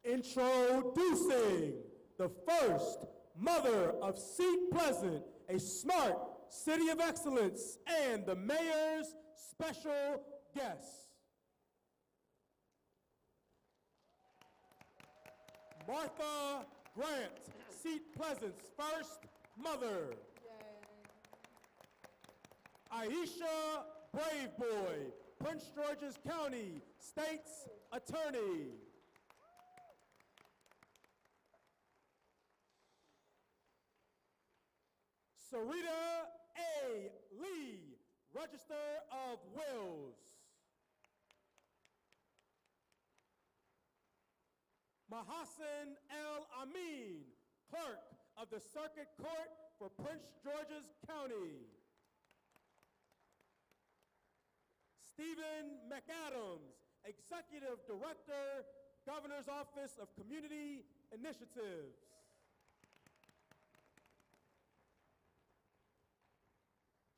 Introducing the first mother of Seat Pleasant, a smart city of excellence, and the mayor's special guest. Martha Grant, Seat Pleasant's first mother. Yay. Aisha Braveboy, Prince George's County State's Attorney. Sarita A. Lee, Register of Wills. Mahassan El Amin, Clerk of the Circuit Court for Prince George's County. Stephen McAdams, Executive Director, Governor's Office of Community Initiatives.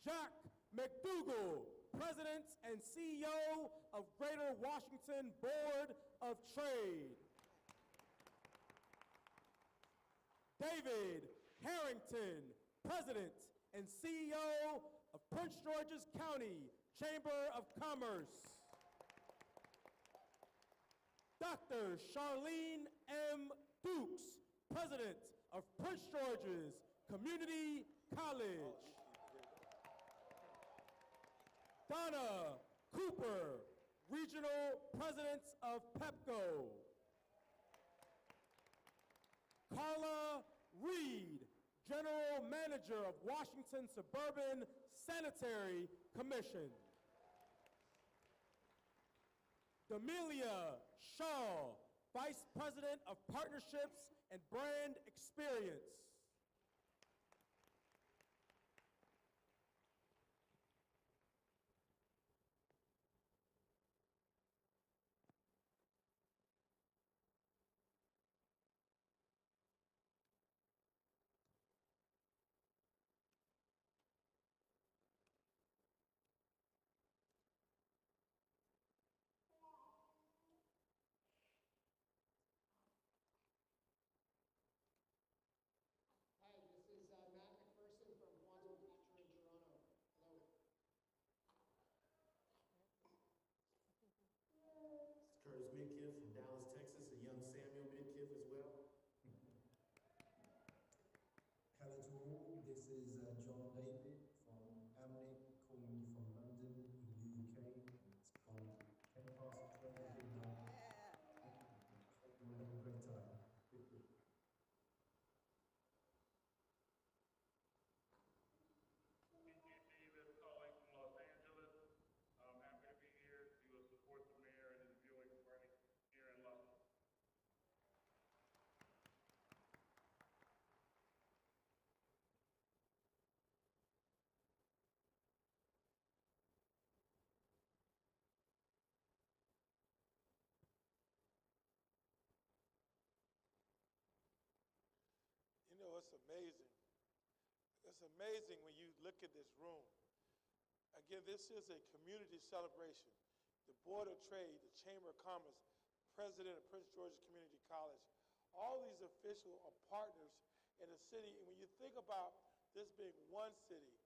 Jack McDougall, President and CEO of Greater Washington Board of Trade. David Harrington, President and CEO of Prince George's County Chamber of Commerce. Dr. Charlene M. Dukes, President of Prince George's Community College. Donna Cooper, Regional President of PEPCO. Carla Reed, General Manager of Washington Suburban Sanitary Commission. Demelia Shaw, Vice President of Partnerships and Brand Experience. Hi, this is Matt McPherson from Quantum Future in Toronto. Hello. It's Curtis Midkiff from Dallas, Texas, and young Samuel Midkiff as well. Hello to all, this is John David from Amnic, calling you from London in the UK. It's called 10 past 12 midnight. Hope you're having a great time. David calling from Los Angeles. I'm happy to be here to support the mayor and his viewing party here in London. You know, it's amazing. It's amazing when you look at this room. Again, this is a community celebration. The Board of Trade, the Chamber of Commerce, President of Prince George's Community College, all these officials are partners in the city. And when you think about this being one city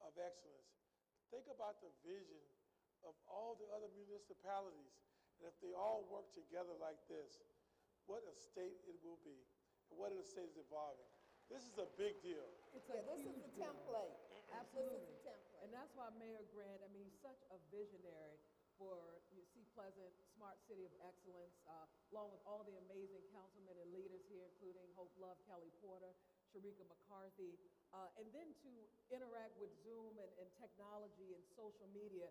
of excellence, think about the vision of all the other municipalities. And if they all work together like this, what a state it will be. And what a state is evolving. This is a big deal. It's Yeah, this is the template. Absolutely. This is the template. And that's why Mayor Grant, I mean, he's such a visionary for Seat Pleasant, Smart City of Excellence, along with all the amazing councilmen and leaders here, including Hope Love, Kelly Porter, Sharika McCarthy, and then to interact with Zoom and technology and social media.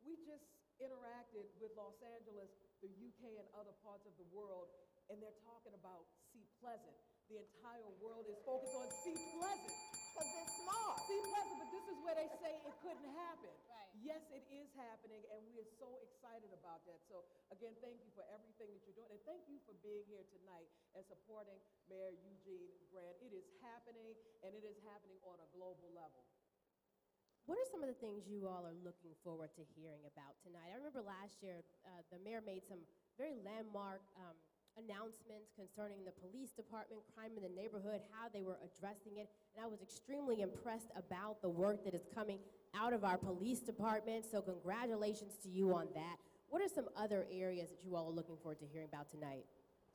We just interacted with Los Angeles, the UK, and other parts of the world, and they're talking about Seat Pleasant. The entire world is focused on Seat Pleasant. Because they're smart. Seat Pleasant, but this is where they say it couldn't happen. Right. Yes, it is happening, and we are so excited about that. So again, thank you for everything that you're doing, and thank you for being here tonight and supporting Mayor Eugene Grant. It is happening, and it is happening on a global level. What are some of the things you all are looking forward to hearing about tonight? I remember last year, the mayor made some very landmark announcements concerning the police department, crime in the neighborhood, how they were addressing it, and I was extremely impressed about the work that is coming out of our police department, so congratulations to you on that. What are some other areas that you all are looking forward to hearing about tonight?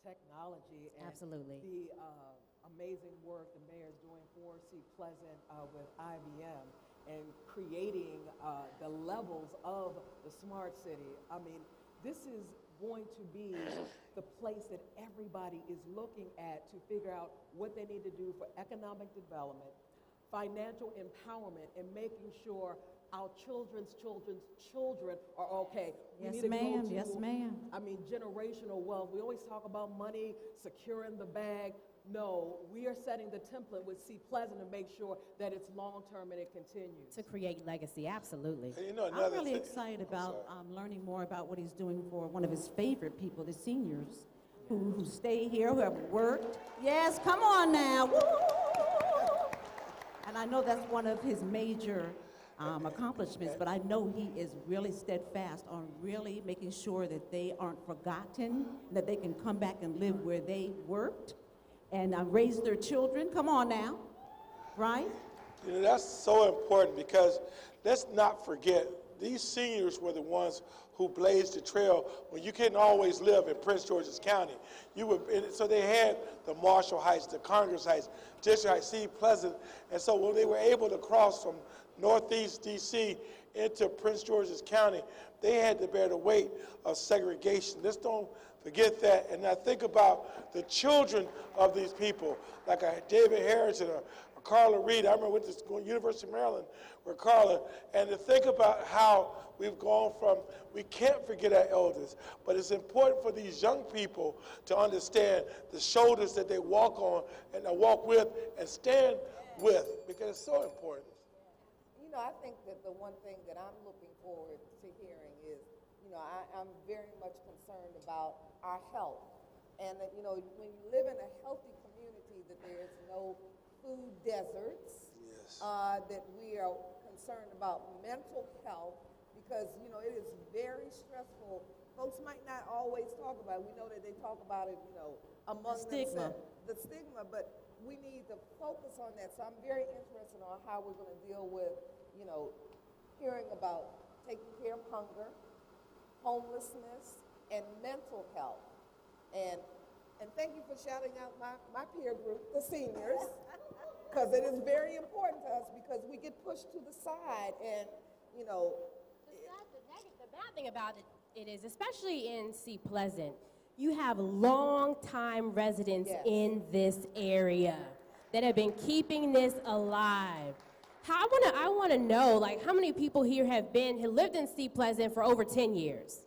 Technology and Absolutely. the amazing work the mayor is doing for Seat Pleasant with IBM and creating the levels of the smart city. I mean, this is going to be the place that everybody is looking at to figure out what they need to do for economic development, financial empowerment, and making sure our children's children are okay. Yes, We need to go ma'am. to, Yes, ma'am. I mean, generational wealth. We always talk about money, securing the bag. No, we are setting the template with Seat Pleasant to make sure that it's long-term and it continues. To create legacy, absolutely. And you know, I'm another really thing- excited I'm about sorry. learning more about what he's doing for one of his favorite people, the seniors, who stay here, who have worked. Yes, come on now. Woo! And I know that's one of his major accomplishments, but I know he is really steadfast on really making sure that they aren't forgotten, that they can come back and live where they worked and raise their children. Come on now, right? You know, that's so important because let's not forget, these seniors were the ones who blazed the trail when you couldn't always live in Prince George's County. So they had the Marshall Heights, the Congress Heights, District Heights, Seat Pleasant, and so when they were able to cross from Northeast D.C. into Prince George's County, they had to bear the weight of segregation. Let's don't forget that. And I think about the children of these people, like a David Harrington or Carla Reed. I remember went to University of Maryland with Carla, and to think about how we've gone from, we can't forget our elders, but it's important for these young people to understand the shoulders that they walk on and walk with and stand with, because it's so important. You know, I think that the one thing that I'm looking forward to hearing is, you know, I'm very much concerned about our health. And that, you know, when you live in a healthy community, that there's no food deserts, Yes. that we are concerned about mental health, because, you know, it is very stressful. Folks might not always talk about it. We know that they talk about it, you know, among stigma. themselves. The stigma, but we need to focus on that. So I'm very interested on how we're going to deal with, you know, hearing about taking care of hunger, homelessness, and mental health. And thank you for shouting out my peer group, the seniors, because it is very important to us, because we get pushed to the side, and, you know, The bad thing about it is, especially in Seat Pleasant, you have long-time residents Yes. in this area that have been keeping this alive. I want to know, like, how many people here have lived in Seat Pleasant for over 10 years?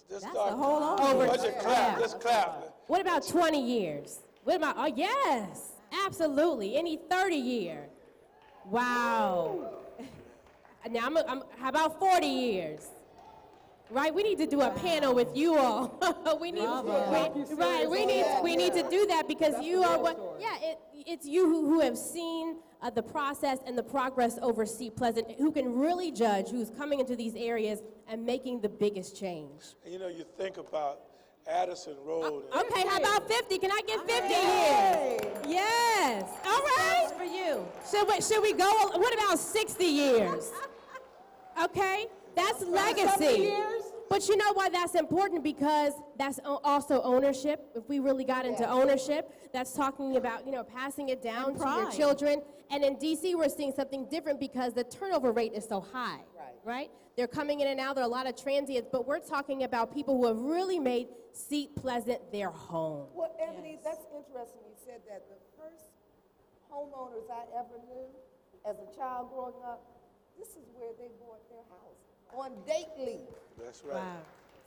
Let's That's start. a whole lot. Over- Budget clap. yeah. Let's clap. What about 20 years? What about, oh, yes, absolutely. Any 30 year? Wow. Now, how about 40 years? Right, we need to do a panel with you all. we need, we need to do that, because That's you the are real what, story. yeah, it's you who have seen the process and the progress over Seat Pleasant, who can really judge who's coming into these areas and making the biggest change. And you know, you think about Addison Road. and- Okay, how about 50? Can I get 50 years? Yes. All right. For you. Should we go? What about 60 years? Okay, that's legacy. But you know why that's important? Because that's also ownership. If we really got into ownership, that's talking about, you know, passing it down And to your pride. children. And in DC, we're seeing something different because the turnover rate is so high. Right? They're coming in and out. There are a lot of transients, but we're talking about people who have really made Seat Pleasant their home. well, Ebony, that's interesting you said that. The first homeowners I ever knew as a child growing up, this is where they bought their house, on date leave. That's right.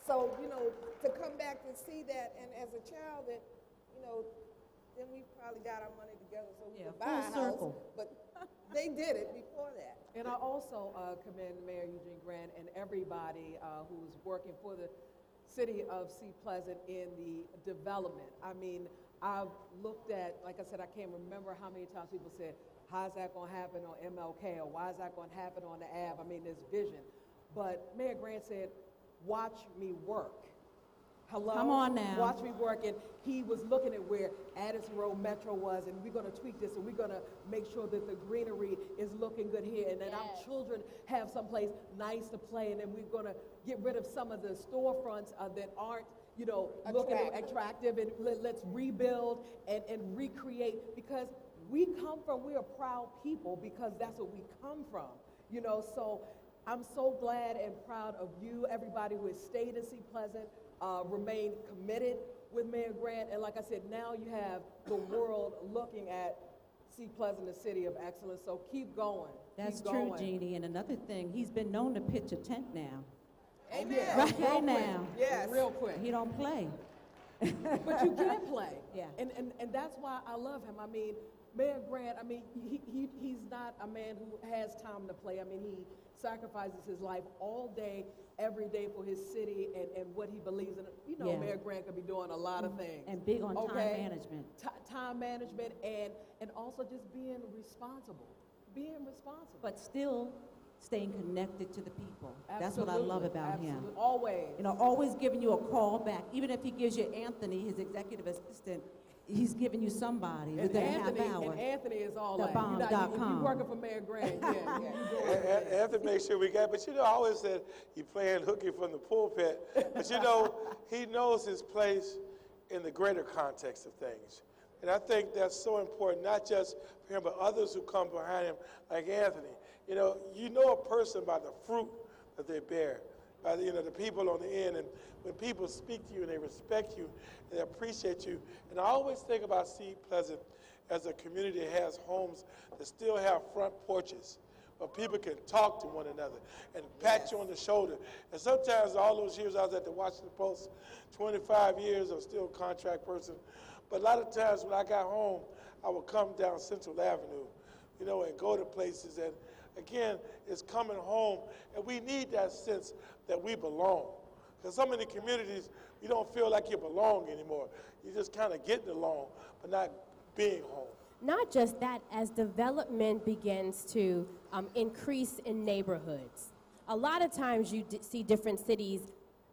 So, you know, to come back and see that, and as a child that, you know, then we probably got our money together so we Yeah, could buy a full house. circle. But they did it before that. And I also commend Mayor Eugene Grant and everybody who's working for the city of Seat Pleasant in the development. I mean, I've looked at, like I said, I can't remember how many times people said, how's that going to happen on MLK, or why is that going to happen on the Ave? I mean, there's vision. But Mayor Grant said, watch me work. Hello? Come on now. Watch me work. And he was looking at where Addison Road Metro was, and we're going to tweak this, and we're going to make sure that the greenery is looking good here, and that our children have someplace nice to play, and then we're going to get rid of some of the storefronts that aren't, you know, looking attractive, and let's rebuild and recreate, because we're a proud people, because that's what we come from, you know. So I'm so glad and proud of you, everybody who has stayed in Seat Pleasant, remained committed with Mayor Grant, and like I said, now you have the world looking at Seat Pleasant, the city of excellence, so keep going. That's keep true, going. Jeannie. And another thing, he's been known to pitch a tent now. Amen. Right Real now. quick. Yes. Real quick. He don't play. But you can play. Yeah. And that's why I love him. I mean, Mayor Grant, I mean, he's not a man who has time to play. I mean, he sacrifices his life all day, every day for his city and what he believes in. You know, Yeah. Mayor Grant could be doing a lot of things. And big on time management. Time management and also just being responsible. Being responsible. But still staying connected to the people. That's what I love about him. Always. You know, always giving you a call back. Even if he gives you Anthony, his executive assistant, he's giving you somebody within a half hour. And Anthony is all TheBomb.com. You working for Mayor Grant, Anthony make sure we got, but you know, I always said he playing hooky from the pulpit, but you know, he knows his place in the greater context of things. And I think that's so important, not just for him, but others who come behind him, like Anthony. You know a person by the fruit that they bear, by the people on the end. And when people speak to you and they respect you and they appreciate you. And I always think about Seat Pleasant as a community that has homes that still have front porches where people can talk to one another and pat you on the shoulder. And sometimes all those years I was at the Washington Post, 25 years, I'm still a contract person. But a lot of times when I got home, I would come down Central Avenue, and go to places. And again, it's coming home. And we need that sense that we belong. Because some of the communities, you don't feel like you belong anymore. You're just kind of getting along, but not being home. Not just that, as development begins to increase in neighborhoods, a lot of times you see different cities,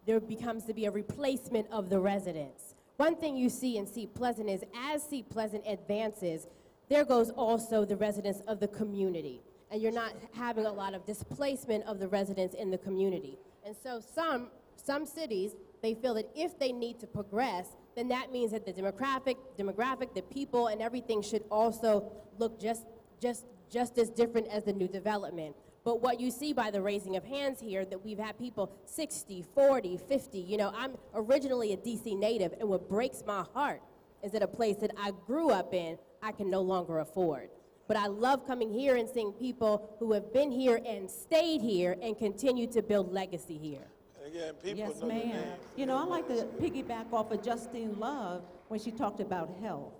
there becomes to be a replacement of the residents. One thing you see in Seat Pleasant is as Seat Pleasant advances, there goes also the residents of the community. And you're not having a lot of displacement of the residents in the community. And so some cities, they feel that if they need to progress, then that means that the demographic, the people, and everything should also look just as different as the new development. But what you see by the raising of hands here, that we've had people 60, 40, 50. I'm originally a DC native, and what breaks my heart is that a place that I grew up in, I can no longer afford. But I love coming here and seeing people who have been here and stayed here and continue to build legacy here. Again, people Yes, know your ma'am. names. I like to piggyback off of Justine Love when she talked about health,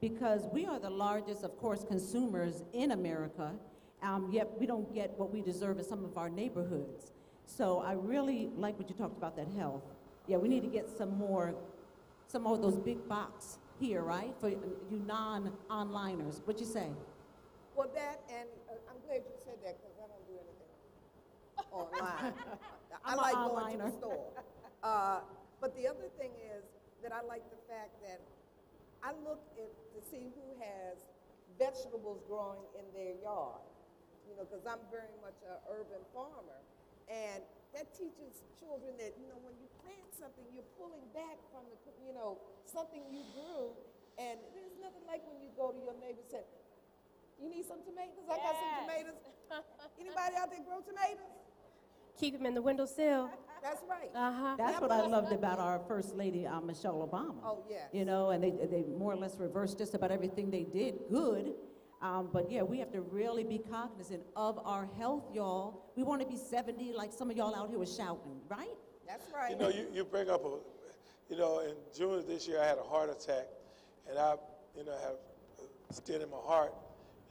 because we are the largest, of course, consumers in America, yet we don't get what we deserve in some of our neighborhoods. So I really like what you talked about, that health. Yeah, we need to get some more of those big box here, right, for you non-onliners. What you say? Well, that, and I'm glad you said that, because I don't do anything online. I like going to the store. But the other thing is that I like the fact that I look to see who has vegetables growing in their yard, because I'm very much an urban farmer. And that teaches children that, when you plant something, you're pulling back from the, something you grew. And there's nothing like when you go to your neighbor and say, you need some tomatoes? I got some tomatoes. Anybody out there grow tomatoes? Keep them in the windowsill. That's right. Uh-huh. That's what I loved about our First Lady, Michelle Obama. Oh, yes. And they more or less reversed just about everything they did good. But yeah, we have to really be cognizant of our health, y'all. We want to be 70 like some of y'all out here was shouting, right? That's right. You bring up in June of this year, I had a heart attack, and I, have a stent in my heart.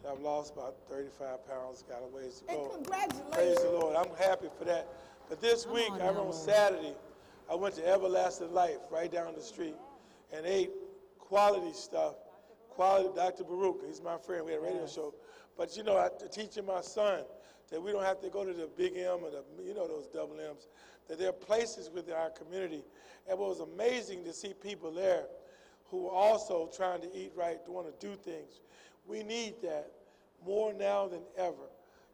I've lost about 35 pounds, got a ways to go. And congratulations. Praise the Lord. I'm happy for that. But this week, I remember Saturday, I went to Everlasting Life right down the street and ate quality stuff Quality Dr. Baruch, he's my friend, we had a radio show. But you know, teaching my son that we don't have to go to the big M or the, you know, those double M's, that there are places within our community. And what was amazing to see people there who are also trying to eat right, want to do things. We need that more now than ever.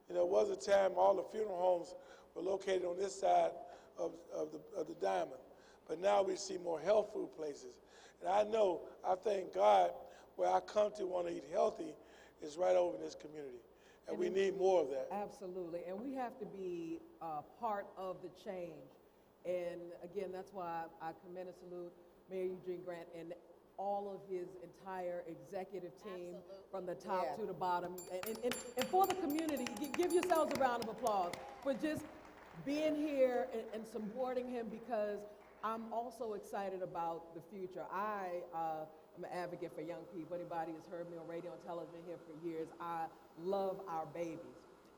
You know, it was a time all the funeral homes were located on this side of the diamond. But now we see more health food places. And I thank God, where I come to want to eat healthy is right over in this community. And we need more of that. Absolutely. And we have to be part of the change. And again, that's why I commend and salute Mayor Eugene Grant and all of his entire executive team from the top to the bottom. And for the community, give yourselves a round of applause for just being here and supporting him, because I'm also excited about the future. I am an advocate for young people. Anybody who's heard me on radio and television here for years, I love our babies.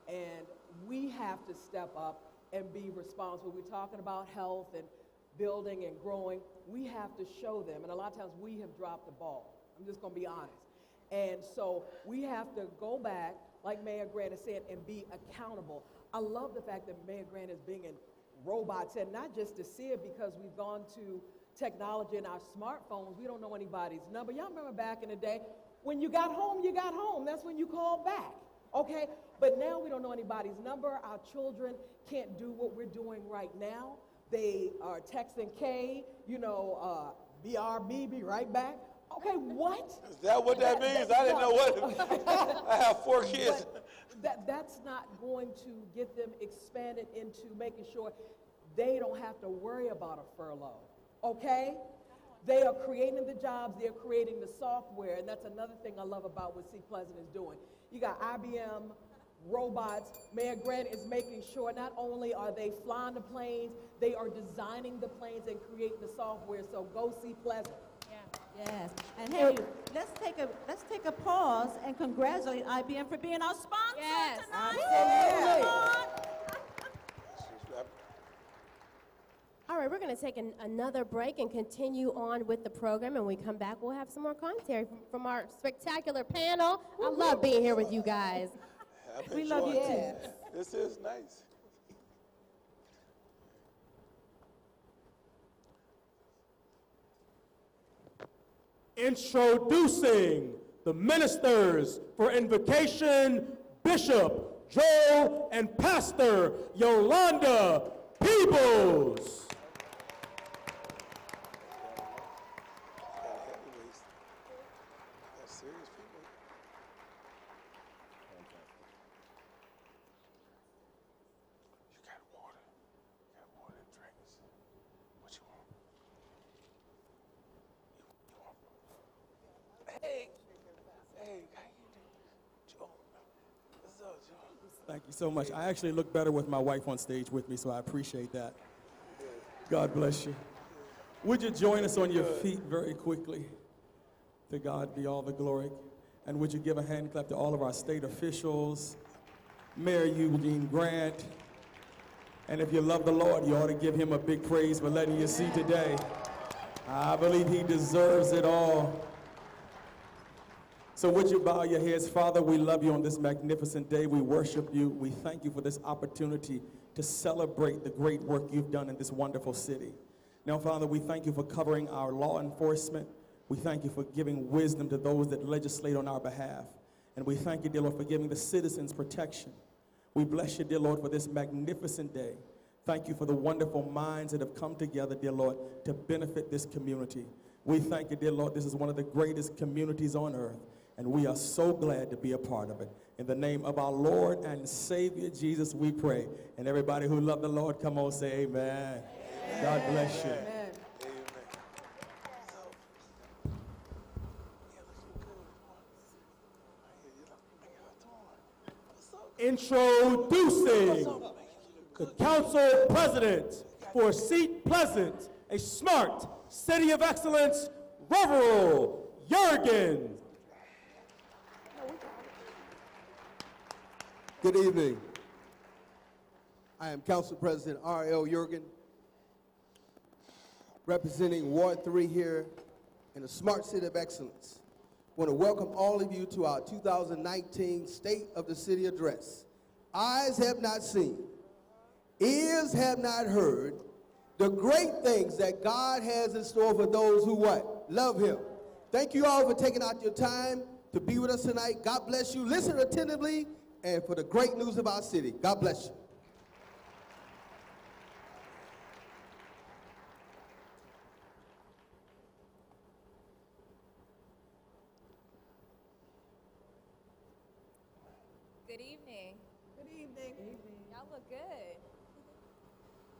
And we have to step up and be responsible. We're talking about health and building and growing. We have to show them, and a lot of times we have dropped the ball. I'm just going to be honest. And so we have to go back, like Mayor Grant has said, and be accountable. I love the fact that Mayor Grant is bringing robots, and not just to see it because we've gone to technology in our smartphones. We don't know anybody's number. Y'all remember back in the day, when you got home, you got home. That's when you called back, okay? But now we don't know anybody's number. Our children can't do what we're doing right now. They are texting K, you know, BRB, be right back. Okay, what? Is that what that means? I didn't know what. I have 4 kids. That's not going to get them expanded into making sure they don't have to worry about a furlough, okay? They are creating the jobs, they're creating the software, and that's another thing I love about what Seat Pleasant is doing. You got IBM, robots. Mayor Grant is making sure not only are they flying the planes, they are designing the planes and creating the software, so go Seat Pleasant. Yes, and hey, let's take a pause and congratulate IBM for being our sponsor tonight. Absolutely. All right, we're going to take another break and continue on with the program. And when we come back, we'll have some more commentary from our spectacular panel. I love being here with you guys. We love you too. This is nice. Introducing the ministers for invocation, Bishop Joel and Pastor Yolanda Peebles. Thank you so much. I actually look better with my wife on stage with me, so I appreciate that. God bless you. Would you join us on your feet very quickly? To God be all the glory. And would you give a hand clap to all of our state officials, Mayor Eugene Grant. And if you love the Lord, you ought to give him a big praise for letting you see today. I believe he deserves it all. So would you bow your heads? Father, we love you on this magnificent day. We worship you. We thank you for this opportunity to celebrate the great work you've done in this wonderful city. Now, Father, we thank you for covering our law enforcement. We thank you for giving wisdom to those that legislate on our behalf. And we thank you, dear Lord, for giving the citizens protection. We bless you, dear Lord, for this magnificent day. Thank you for the wonderful minds that have come together, dear Lord, to benefit this community. We thank you, dear Lord, this is one of the greatest communities on earth. And we are so glad to be a part of it. In the name of our Lord and Savior, Jesus, we pray. And everybody who love the Lord, come on, say amen. Amen. God bless you. Amen. Introducing the council president for Seat Pleasant, a smart city of excellence, Reverend Jurgen. Good evening. I am Council President R.L. Jurgen, representing Ward 3 here in a smart city of excellence. want to welcome all of you to our 2019 State of the City Address. Eyes have not seen, ears have not heard, the great things that God has in store for those who what? Love him. Thank you all for taking out your time to be with us tonight. God bless you. Listen attentively and for the great news of our city. God bless you. Good evening. Good evening. Y'all look good.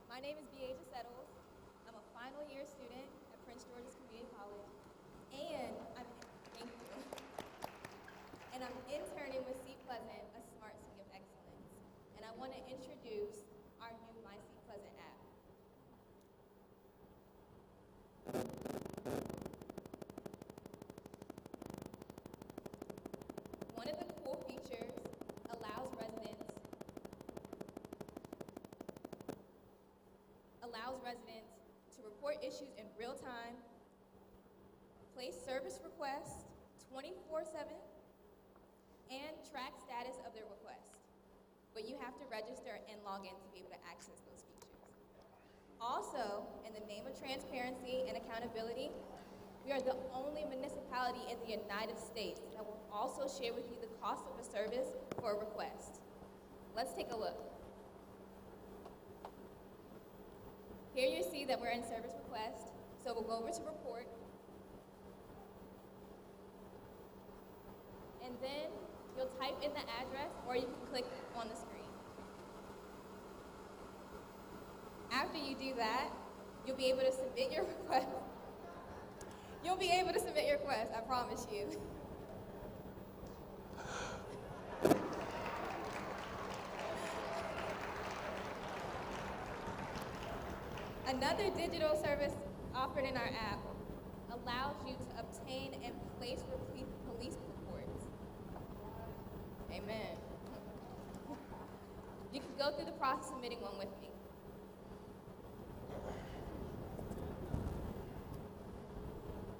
My name is Beaja Settles. I'm a final year student at Prince George's Community College, and I'm interning with Seat Pleasant, a smart city of excellence. And I want to introduce our new My Seat Pleasant app. One of the cool features allows residents to report issues in real time, place service requests 24/7, and track status of their request. But you have to register and log in to be able to access those features. Also, in the name of transparency and accountability, we are the only municipality in the United States that will also share with you the cost of a service for a request. Let's take a look. Here you see that we're in service request, so we'll go over to report. And then you'll type in the address, or you can click on the screen. After you do that, you'll be able to submit your request. You'll be able to submit your request, I promise you. Another digital service offered in our app allows you to obtain and place police reports. Amen. You can go through the process of submitting one with me.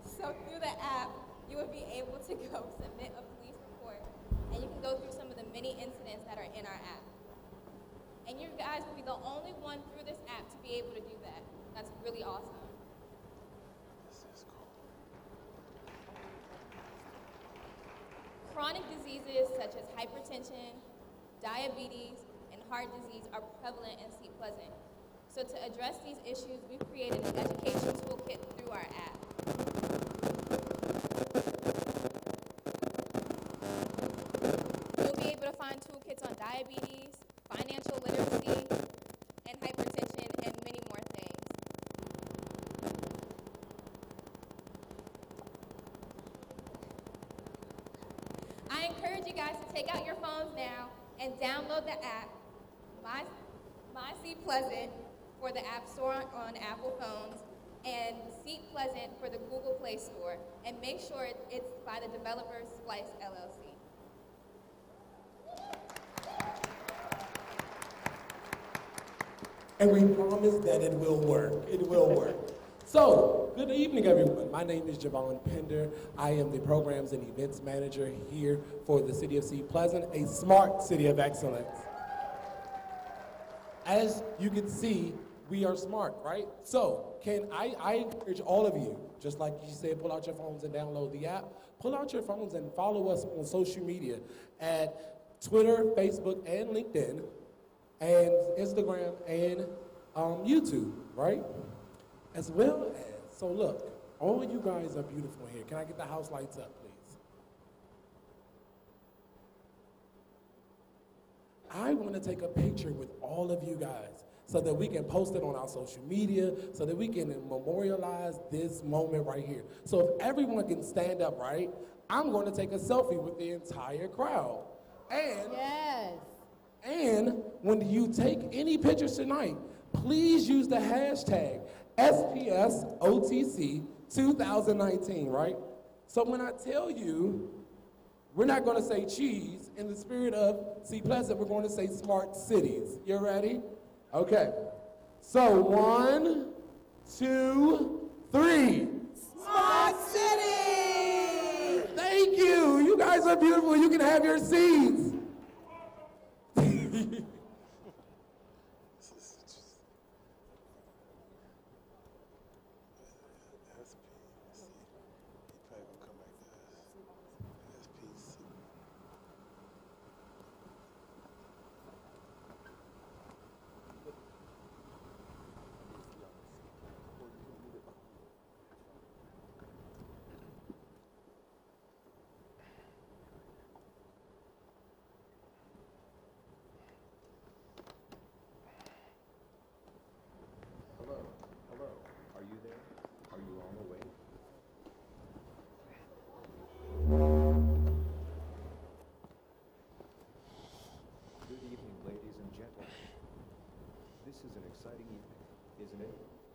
So through the app, you will be able to go submit a police report, and you can go through some of the many incidents that are in our app. And you guys will be the only one through this app to be able to do that. That's really awesome. This is cool. Chronic diseases such as hypertension, diabetes, and heart disease are prevalent in Seat Pleasant. So to address these issues, we've created an education toolkit through our app. You'll be able to find toolkits on diabetes, financial literacy, and hypertension, and many more things. I encourage you guys to take out your phones now and download the app, My Seat Pleasant, for the App Store on Apple phones, and Seat Pleasant for the Google Play Store, and make sure it's by the developer Splice LLC. And we promise that it will work. It will work. So, good evening, everyone. My name is Javon Pender. I am the Programs and Events Manager here for the City of Seat Pleasant, a smart city of excellence. As you can see, we are smart, right? So, I encourage all of you, just like you said, pull out your phones and download the app. Pull out your phones and follow us on social media at Twitter, Facebook, and LinkedIn, and Instagram, and YouTube, right? As well as, so look, all you guys are beautiful here. Can I get the house lights up, please? I want to take a picture with all of you guys so that we can post it on our social media, so that we can memorialize this moment right here. So if everyone can stand up, right, I'm going to take a selfie with the entire crowd. And Yes. And when you take any pictures tonight, please use the hashtag SPSOTC 2019, right? So when I tell you, we're not going to say cheese. In the spirit of Seat Pleasant, we're going to say smart cities. You ready? Okay. So 1, 2, 3. Smart City! Thank Thank you. You guys are beautiful. You can have your seats.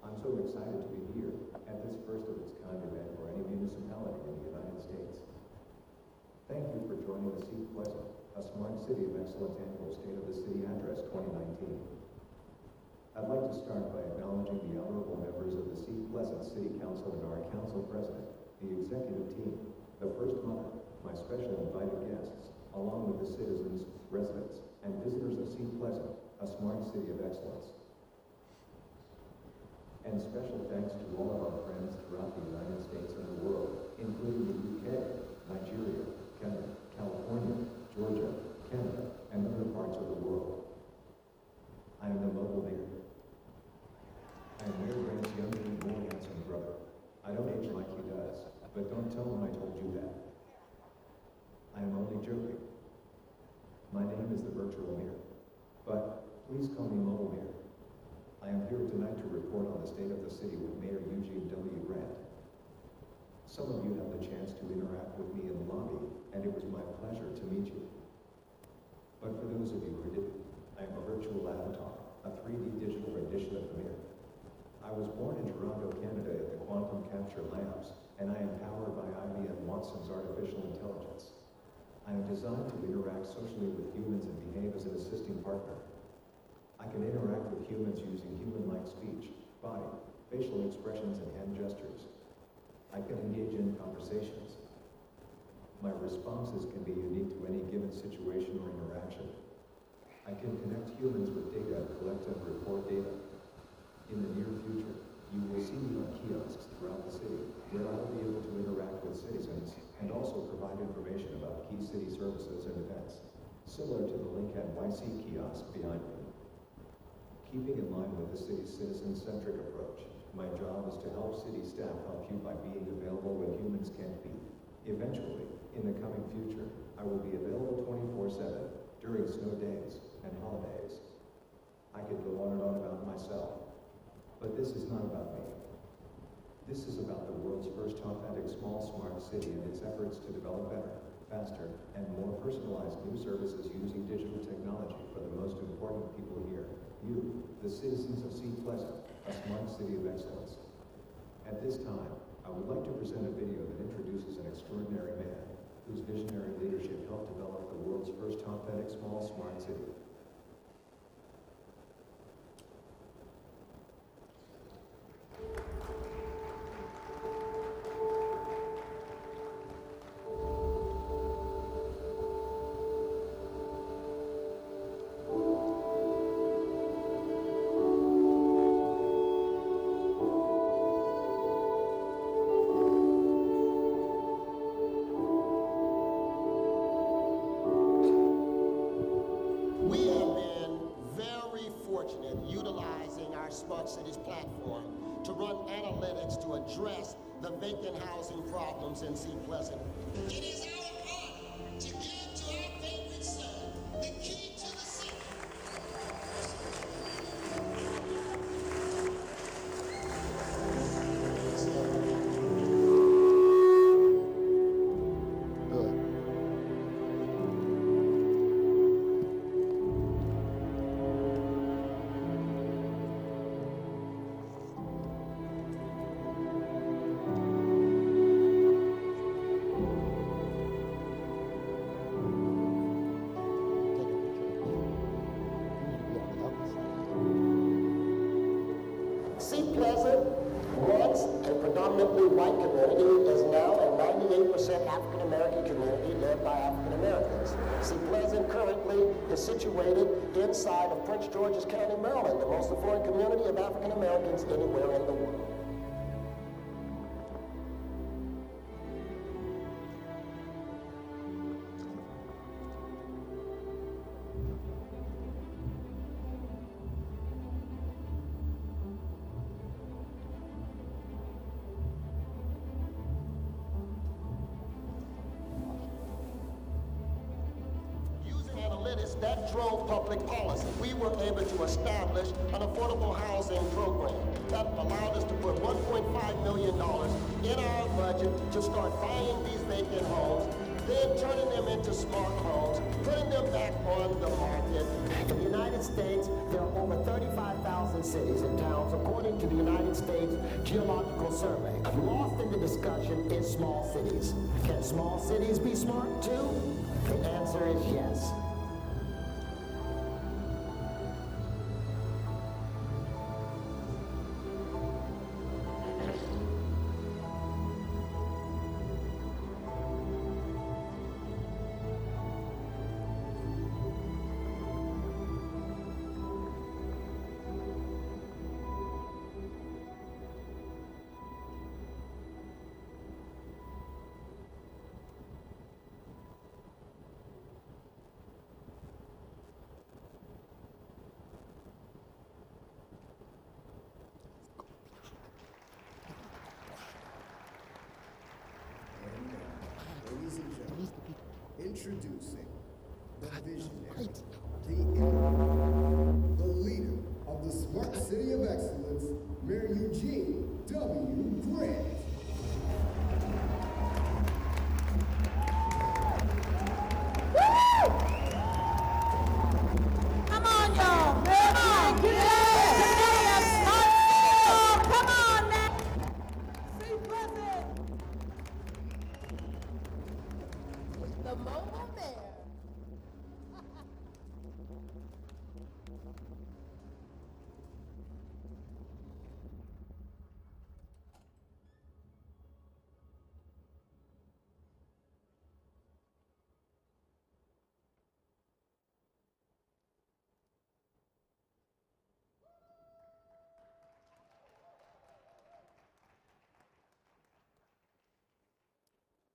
I'm so excited to be here at this first of its kind event for any municipality in the United States. Thank you for joining the Seat Pleasant, a Smart City of Excellence annual State of the City Address 2019. I'd like to start by acknowledging the honorable members of the Seat Pleasant City Council and our council president, the executive team, the First Mother, my special invited guests, along with the citizens, residents, and visitors of Seat Pleasant, a Smart City of Excellence. And special thanks to all of our friends throughout the United States and the world, including the UK, Nigeria, Canada, California, Georgia, Canada, and other parts of the world. I am the mobile mayor. I am Mayor Grant's younger and more handsome brother. I don't age like he does, but don't tell him I told you that. I am only joking. My name is the virtual mayor, but please call me mobile mayor. I am here tonight to report on the state of the city with Mayor Eugene W. Grant. Some of you had the chance to interact with me in the lobby, and it was my pleasure to meet you. But for those of you who didn't, I am a virtual avatar, a 3D digital rendition of the mayor. I was born in Toronto, Canada at the Quantum Capture Labs, and I am powered by IBM Watson's artificial intelligence. I am designed to interact socially with humans and behave as an assisting partner. I can interact with humans using human-like speech, body, facial expressions, and hand gestures. I can engage in conversations. My responses can be unique to any given situation or interaction. I can connect humans with data and collect and report data. In the near future, you will see me on kiosks throughout the city, where I will be able to interact with citizens and also provide information about key city services and events, similar to the Link NYC kiosk behind me. Keeping in line with the city's citizen-centric approach, my job is to help city staff help you by being available when humans can't be. Eventually, in the coming future, I will be available 24/7 during snow days and holidays. I could go on and on about myself, but this is not about me. This is about the world's first authentic small smart city and its efforts to develop better, faster, and more personalized new services using digital technology for the most important people here. You, the citizens of Seat Pleasant, a smart city of excellence. At this time, I would like to present a video that introduces an extraordinary man whose visionary leadership helped develop the world's first authentic small smart city. Smart Cities platform to run analytics to address the vacant housing problems in Seat Pleasant. It is our part to give to our favorite son the key to the city. Seat Pleasant, once a predominantly white community, is now a 98% African American community led by African Americans. Seat Pleasant currently is situated inside of Prince George's County, Maryland, the most affluent community of African Americans anywhere in the world. That drove public policy. We were able to establish an affordable housing program that allowed us to put $1.5 million in our budget to start buying these vacant homes, then turning them into smart homes, putting them back on the market. In the United States, there are over 35,000 cities and towns according to the United States Geological Survey. Lost in the discussion is small cities. Can small cities be smart too? The answer is yes. Ladies and gentlemen, introducing the visionary, the leader of the Smart City of Excellence, Mayor Eugene W. Grant. Come on, y'all. Come on. Give it up. Today of Smart City. Come on now. Seat Pleasant. The mobile mayor.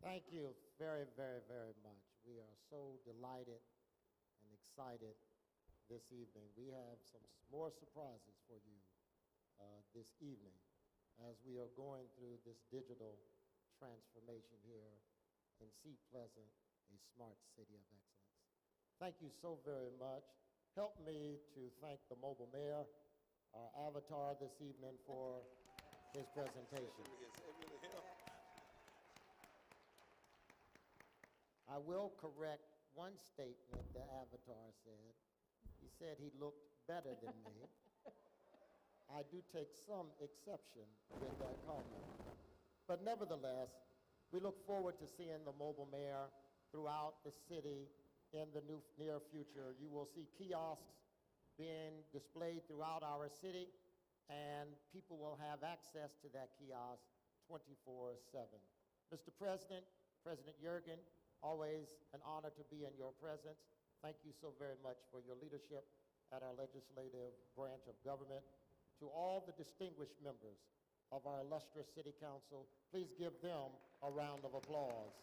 Thank you very, very, very much. We are so delighted and excited this evening. We have some more surprises for you this evening as we are going through this digital transformation here in Seat Pleasant, a smart city of excellence. Thank you so very much. Help me to thank the mobile mayor, our avatar this evening, for his presentation. I will correct one statement the avatar said. He said he looked better than me. I do take some exception with that comment. But nevertheless, we look forward to seeing the mobile mayor throughout the city in the near future. You will see kiosks being displayed throughout our city, and people will have access to that kiosk 24/7. Mr. President, President Yergin, always an honor to be in your presence. Thank you so very much for your leadership at our legislative branch of government. To all the distinguished members of our illustrious city council, please give them a round of applause.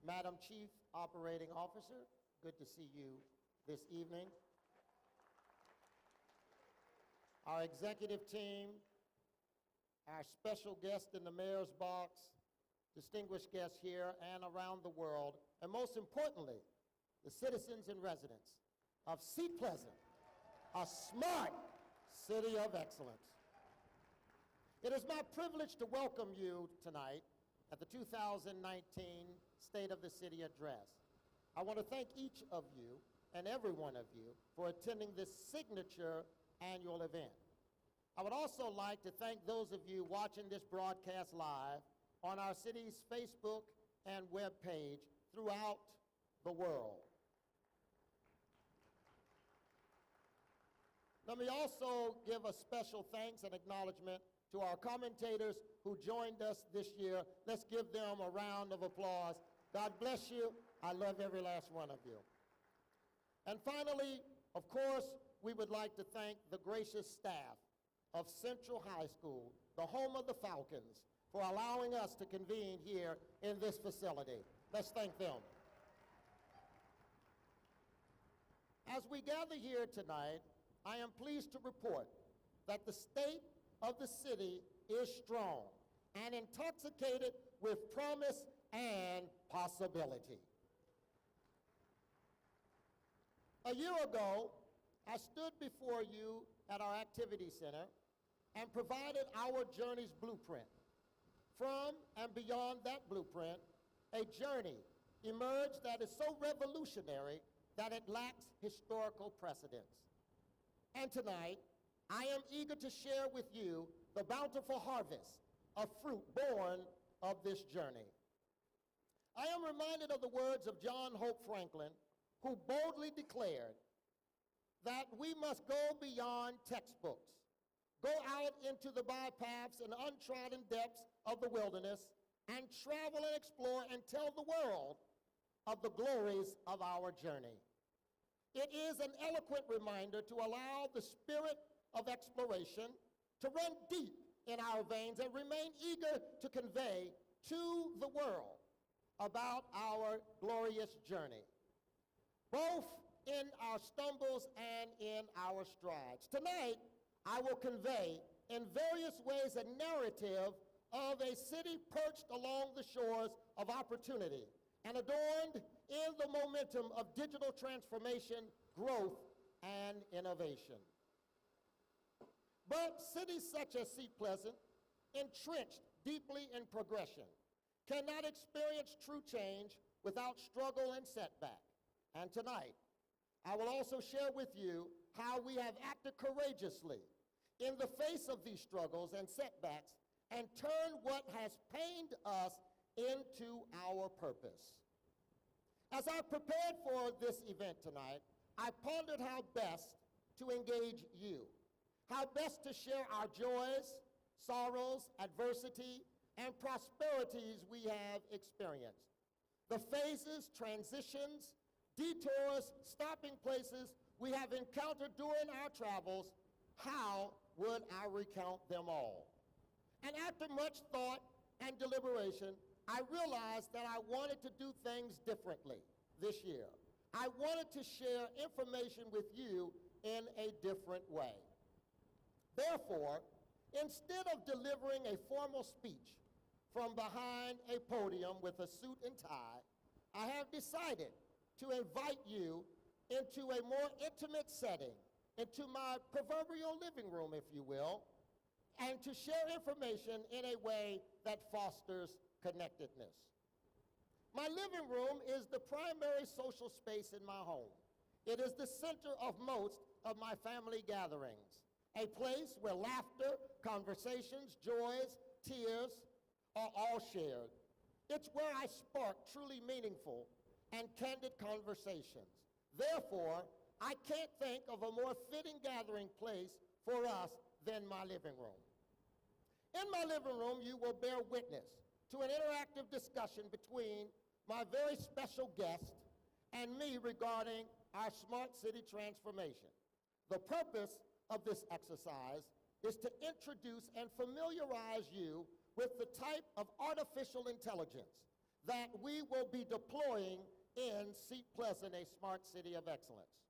Madam Chief Operating Officer, good to see you this evening. Our executive team, our special guest in the mayor's box, distinguished guests here and around the world, and most importantly, the citizens and residents of Seat Pleasant, a smart city of excellence. It is my privilege to welcome you tonight at the 2019 State of the City Address. I want to thank each of you and every one of you for attending this signature annual event. I would also like to thank those of you watching this broadcast live on our city's Facebook and web page throughout the world. Let me also give a special thanks and acknowledgement to our commentators who joined us this year. Let's give them a round of applause. God bless you. I love every last one of you. And finally, of course, we would like to thank the gracious staff of Central High School, the home of the Falcons, for allowing us to convene here in this facility. Let's thank them. As we gather here tonight, I am pleased to report that the state of the city is strong and intoxicated with promise and possibility. A year ago, I stood before you at our activity center and provided our journey's blueprint. From and beyond that blueprint, a journey emerged that is so revolutionary that it lacks historical precedence. And tonight, I am eager to share with you the bountiful harvest of fruit born of this journey. I am reminded of the words of John Hope Franklin, who boldly declared that we must go beyond textbooks, go out into the bypaths and untrodden depths of the wilderness, and travel and explore and tell the world of the glories of our journey. It is an eloquent reminder to allow the spirit of exploration to run deep in our veins and remain eager to convey to the world about our glorious journey, both in our stumbles and in our strides. Tonight, I will convey in various ways a narrative of a city perched along the shores of opportunity and adorned in the momentum of digital transformation, growth, and innovation. But cities such as Seat Pleasant, entrenched deeply in progression, cannot experience true change without struggle and setback. And tonight, I will also share with you how we have acted courageously in the face of these struggles and setbacks and turned what has pained us into our purpose. As I prepared for this event tonight, I pondered how best to engage you, how best to share our joys, sorrows, adversity, and prosperities we have experienced. The phases, transitions, detours, stopping places we have encountered during our travels, how would I recount them all? And after much thought and deliberation, I realized that I wanted to do things differently this year. I wanted to share information with you in a different way. Therefore, instead of delivering a formal speech from behind a podium with a suit and tie, I have decided to invite you into a more intimate setting, into my proverbial living room, if you will, and to share information in a way that fosters connectedness. My living room is the primary social space in my home. It is the center of most of my family gatherings, a place where laughter, conversations, joys, tears are all shared. It's where I spark truly meaningful and candid conversations. Therefore, I can't think of a more fitting gathering place for us than my living room. In my living room, you will bear witness to an interactive discussion between my very special guest and me regarding our smart city transformation. The purpose of this exercise is to introduce and familiarize you with the type of artificial intelligence that we will be deploying in Seat Pleasant, a smart city of excellence.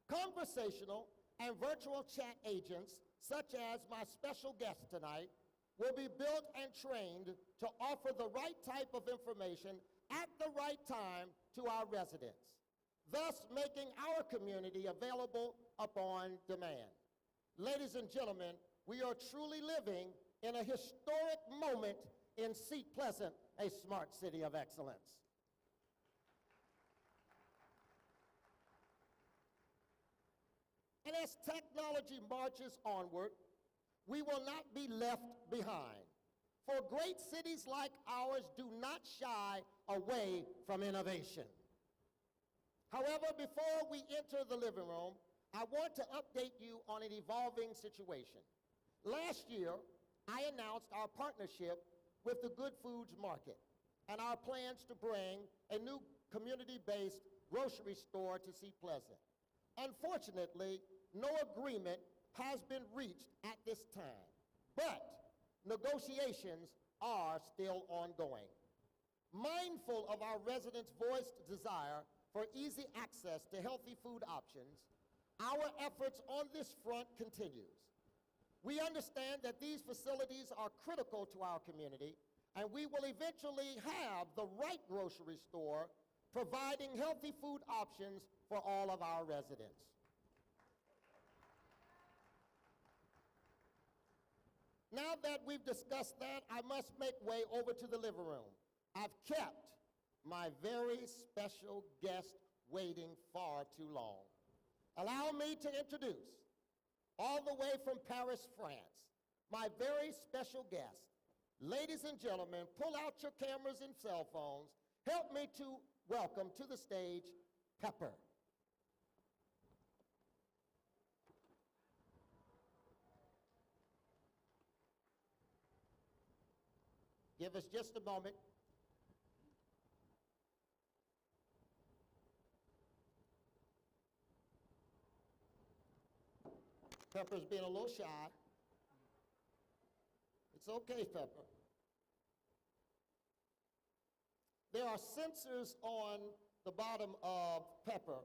Conversational and virtual chat agents, such as my special guest tonight, will be built and trained to offer the right type of information at the right time to our residents, thus making our community available upon demand. Ladies and gentlemen, we are truly living in a historic moment in Seat Pleasant, a smart city of excellence. And as technology marches onward, we will not be left behind. For great cities like ours do not shy away from innovation. However, before we enter the living room, I want to update you on an evolving situation. Last year, I announced our partnership with the Good Foods Market and our plans to bring a new community-based grocery store to Seat Pleasant. Unfortunately, no agreement has been reached at this time, but negotiations are still ongoing. Mindful of our residents' voiced desire for easy access to healthy food options, our efforts on this front continues. We understand that these facilities are critical to our community, and we will eventually have the right grocery store providing healthy food options for all of our residents. Now that we've discussed that, I must make way over to the living room. I've kept my very special guest waiting far too long. Allow me to introduce, all the way from Paris, France, my very special guest. Ladies and gentlemen, pull out your cameras and cell phones. Help me to welcome to the stage Pepper. Give us just a moment. Pepper's being a little shy. It's okay, Pepper. There are sensors on the bottom of Pepper,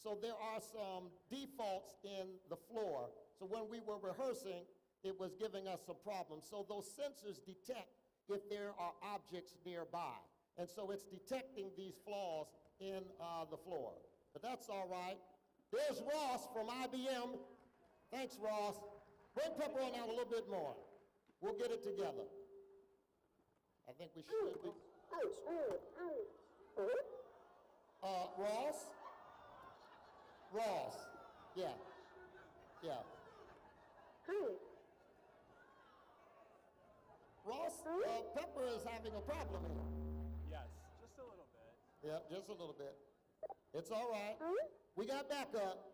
so there are some defaults in the floor. So when we were rehearsing, it was giving us some problems. So those sensors detect if there are objects nearby. And so it's detecting these flaws in the floor. But that's all right. There's Ross from IBM. Thanks, Ross. Bring Pepper on out a little bit more. We'll get it together. I think we should be. Ross? Ross. Yeah. Yeah. Ross, Pepper is having a problem here. Yes, just a little bit. Yeah, just a little bit. It's all right. We got backup.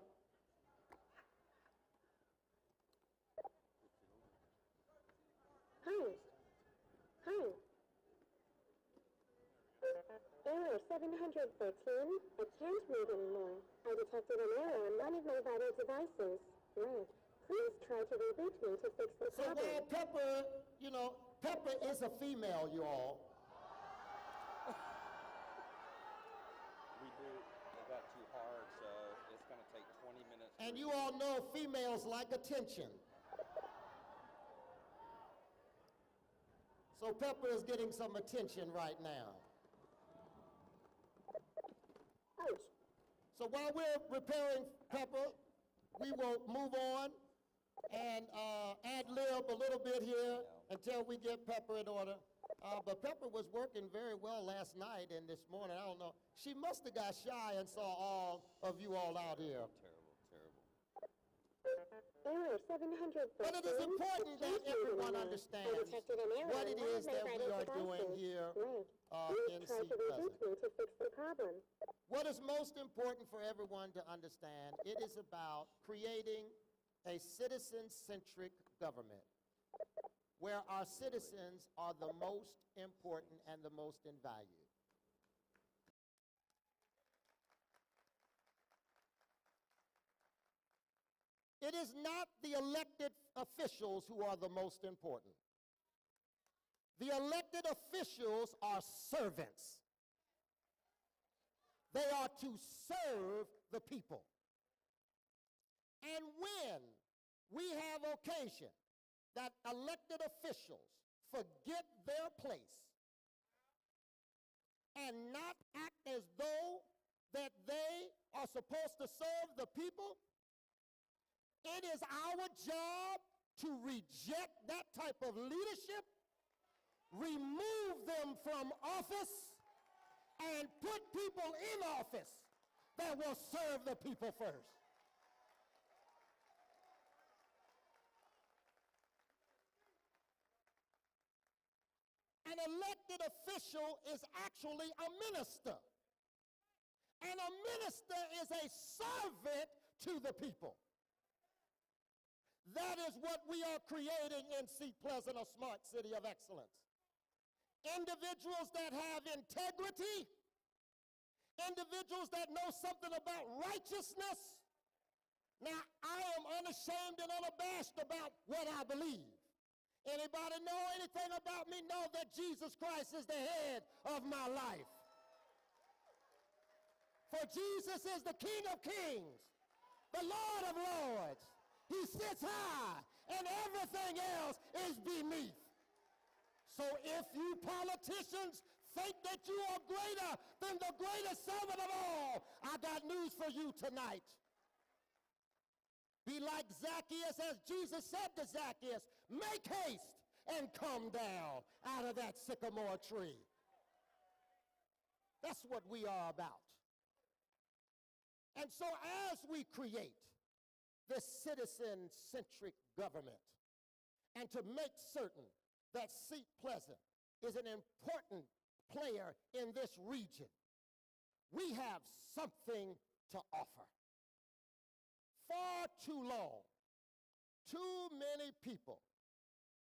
Error 713. I can't move anymore. I detected an error on one of my vital devices. Red. Please try to reboot me to fix the problem. So while Pepper, Pepper is a female, you all. We got too hard, so it's going to take 20 minutes. And you all know females like attention. So Pepper is getting some attention right now. So while we're repairing Pepper, we will move on and ad-lib a little bit here until we get Pepper in order. But Pepper was working very well last night and this morning. I don't know. She must have got shy and saw all of you all out here. Error 713. But it is important that everyone understands what it is that we are doing here in Seat Pleasant. What is most important for everyone to understand, it is about creating a citizen-centric government where our citizens are the most important and the most in value. It is not the elected officials who are the most important. The elected officials are servants. They are to serve the people. And when we have occasion that elected officials forget their place and not act as though that they are supposed to serve the people, it is our job to reject that type of leadership, remove them from office, and put people in office that will serve the people first. An elected official is actually a minister. And a minister is a servant to the people. That is what we are creating in Seat Pleasant, a smart city of excellence. Individuals that have integrity, individuals that know something about righteousness. Now, I am unashamed and unabashed about what I believe. Anybody know anything about me? Know that Jesus Christ is the head of my life. For Jesus is the King of kings, the Lord of lords. He sits high, and everything else is beneath. So if you politicians think that you are greater than the greatest servant of all, I got news for you tonight. Be like Zacchaeus, as Jesus said to Zacchaeus, make haste and come down out of that sycamore tree. That's what we are about. And so as we create this citizen-centric government, and to make certain that Seat Pleasant is an important player in this region, we have something to offer. Far too long, too many people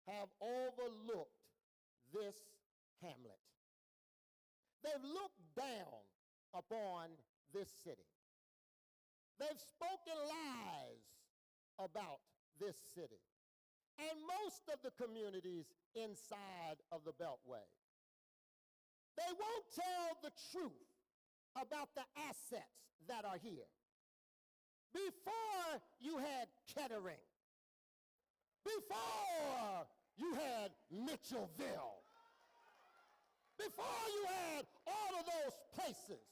have overlooked this hamlet. They've looked down upon this city. They've spoken lies about this city and most of the communities inside of the Beltway. They won't tell the truth about the assets that are here. Before you had Kettering, before you had Mitchellville, before you had all of those places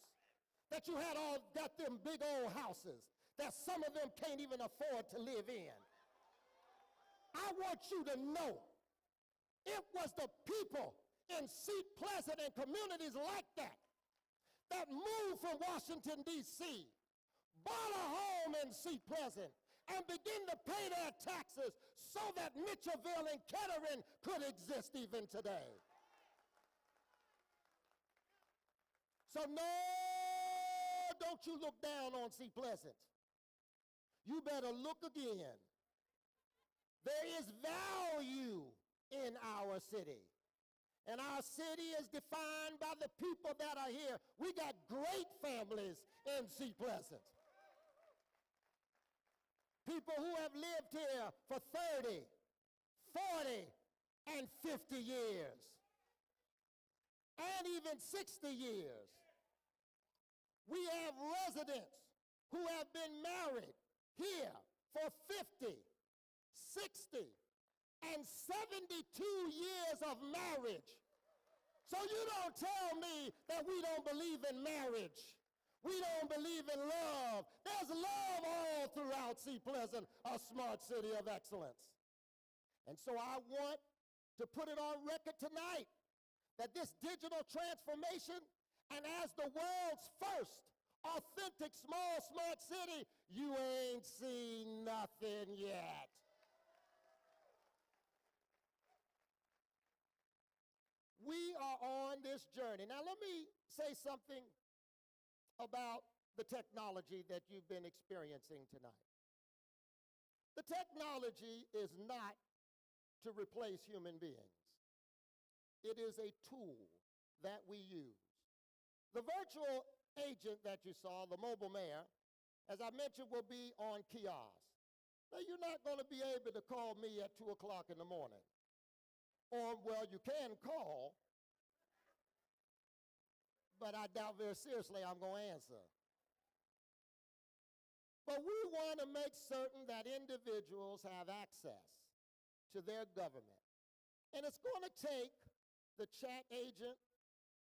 that you had all got them big old houses that some of them can't even afford to live in. I want you to know it was the people in Seat Pleasant and communities like that that moved from Washington, D.C., bought a home in Seat Pleasant, and begin to pay their taxes so that Mitchellville and Kettering could exist even today. So no, don't you look down on Seat Pleasant. You better look again. There is value in our city. And our city is defined by the people that are here. We got great families in Seat Pleasant. People who have lived here for 30, 40, and 50 years. And even 60 years. We have residents who have been married here for 50, 60, and 72 years of marriage. So you don't tell me that we don't believe in marriage. We don't believe in love. There's love all throughout Seat Pleasant, a smart city of excellence. And so I want to put it on record tonight that this digital transformation, and as the world's first authentic small smart city, you ain't seen nothing yet. We are on this journey. Now let me say something about the technology that you've been experiencing tonight. The technology is not to replace human beings. It is a tool that we use. The virtual agent that you saw, the mobile mayor, as I mentioned, will be on kiosk. Now, you're not going to be able to call me at 2 o'clock in the morning. Or, well, you can call, but I doubt very seriously I'm going to answer. But we want to make certain that individuals have access to their government. And it's going to take the chat agent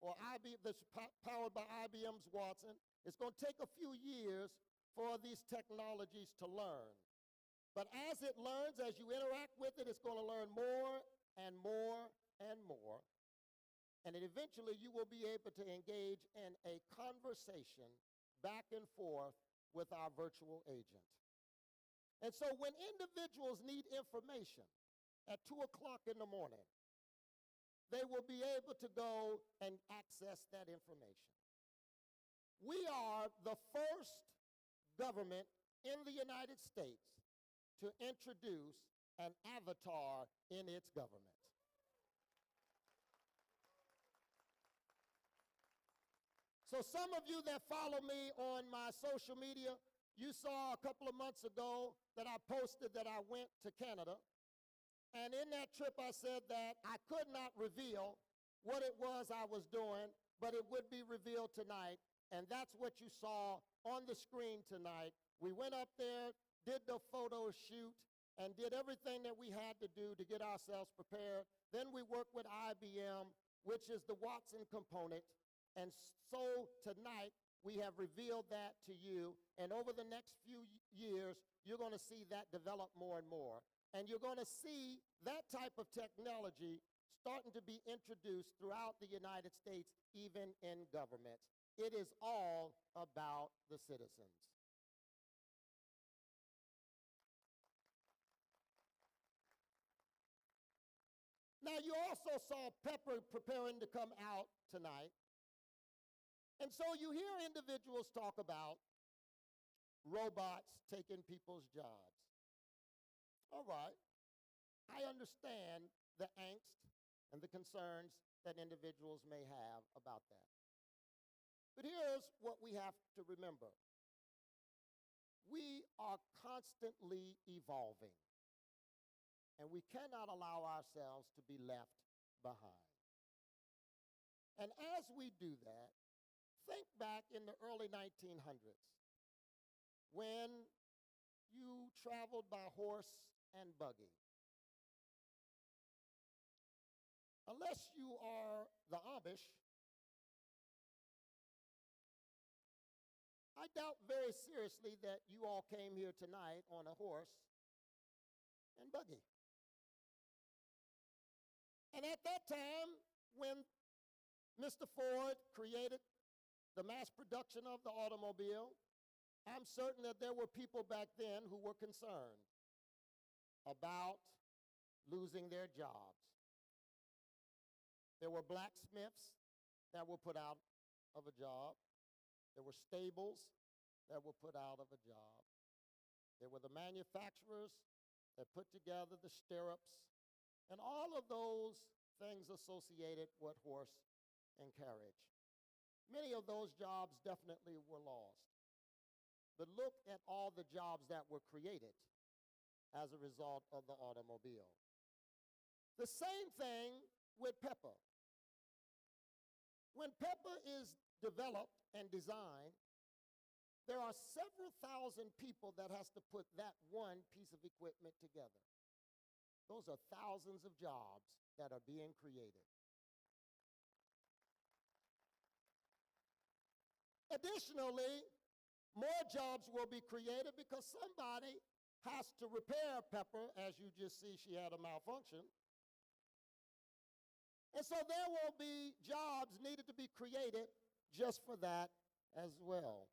or IBM, that's powered by IBM's Watson. It's going to take a few years for these technologies to learn. But as it learns, as you interact with it, it's going to learn more and more and more. And then eventually you will be able to engage in a conversation back and forth with our virtual agent. And so when individuals need information at 2 o'clock in the morning, they will be able to go and access that information. We are the first government in the United States to introduce an avatar in its government. So some of you that follow me on my social media, you saw a couple of months ago that I posted that I went to Canada. And in that trip, I said that I could not reveal what it was I was doing, but it would be revealed tonight. And that's what you saw on the screen tonight. We went up there, did the photo shoot, and did everything that we had to do to get ourselves prepared. Then we worked with IBM, which is the Watson component. And so tonight, we have revealed that to you. And over the next few years, you're going to see that develop more and more. And you're going to see that type of technology starting to be introduced throughout the United States, even in government. It is all about the citizens. Now, you also saw Pepper preparing to come out tonight. And so you hear individuals talk about robots taking people's jobs. All right, I understand the angst and the concerns that individuals may have about that. But here's what we have to remember. We are constantly evolving, and we cannot allow ourselves to be left behind. And as we do that, think back in the early 1900s when you traveled by horse and buggy. Unless you are the Amish, I doubt very seriously that you all came here tonight on a horse and buggy. And at that time, when Mr. Ford created the mass production of the automobile, I'm certain that there were people back then who were concerned about losing their jobs. There were blacksmiths that were put out of a job. There were stables that were put out of a job. There were the manufacturers that put together the stirrups and all of those things associated with horse and carriage. Many of those jobs definitely were lost. But look at all the jobs that were created as a result of the automobile. The same thing with Pepper. When Pepper is developed and designed, there are several thousand people that has to put that one piece of equipment together. Those are thousands of jobs that are being created. Additionally, more jobs will be created because somebody has to repair Pepper. As you just see, she had a malfunction. And so there will be jobs needed to be created just for that as well.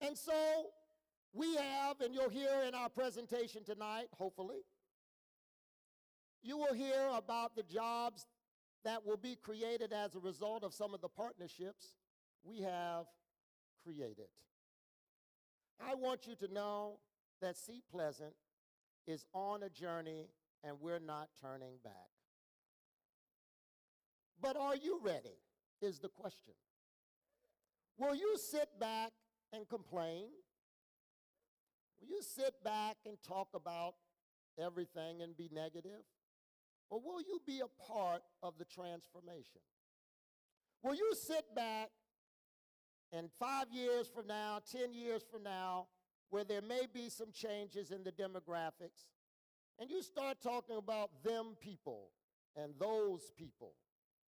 And so we have, and you'll hear in our presentation tonight, hopefully, you will hear about the jobs that will be created as a result of some of the partnerships we have created. I want you to know that Seat Pleasant is on a journey and we're not turning back. But are you ready, is the question. Will you sit back and complain? Will you sit back and talk about everything and be negative? Or will you be a part of the transformation? Will you sit back and 5 years from now, 10 years from now, where there may be some changes in the demographics, and you start talking about them people and those people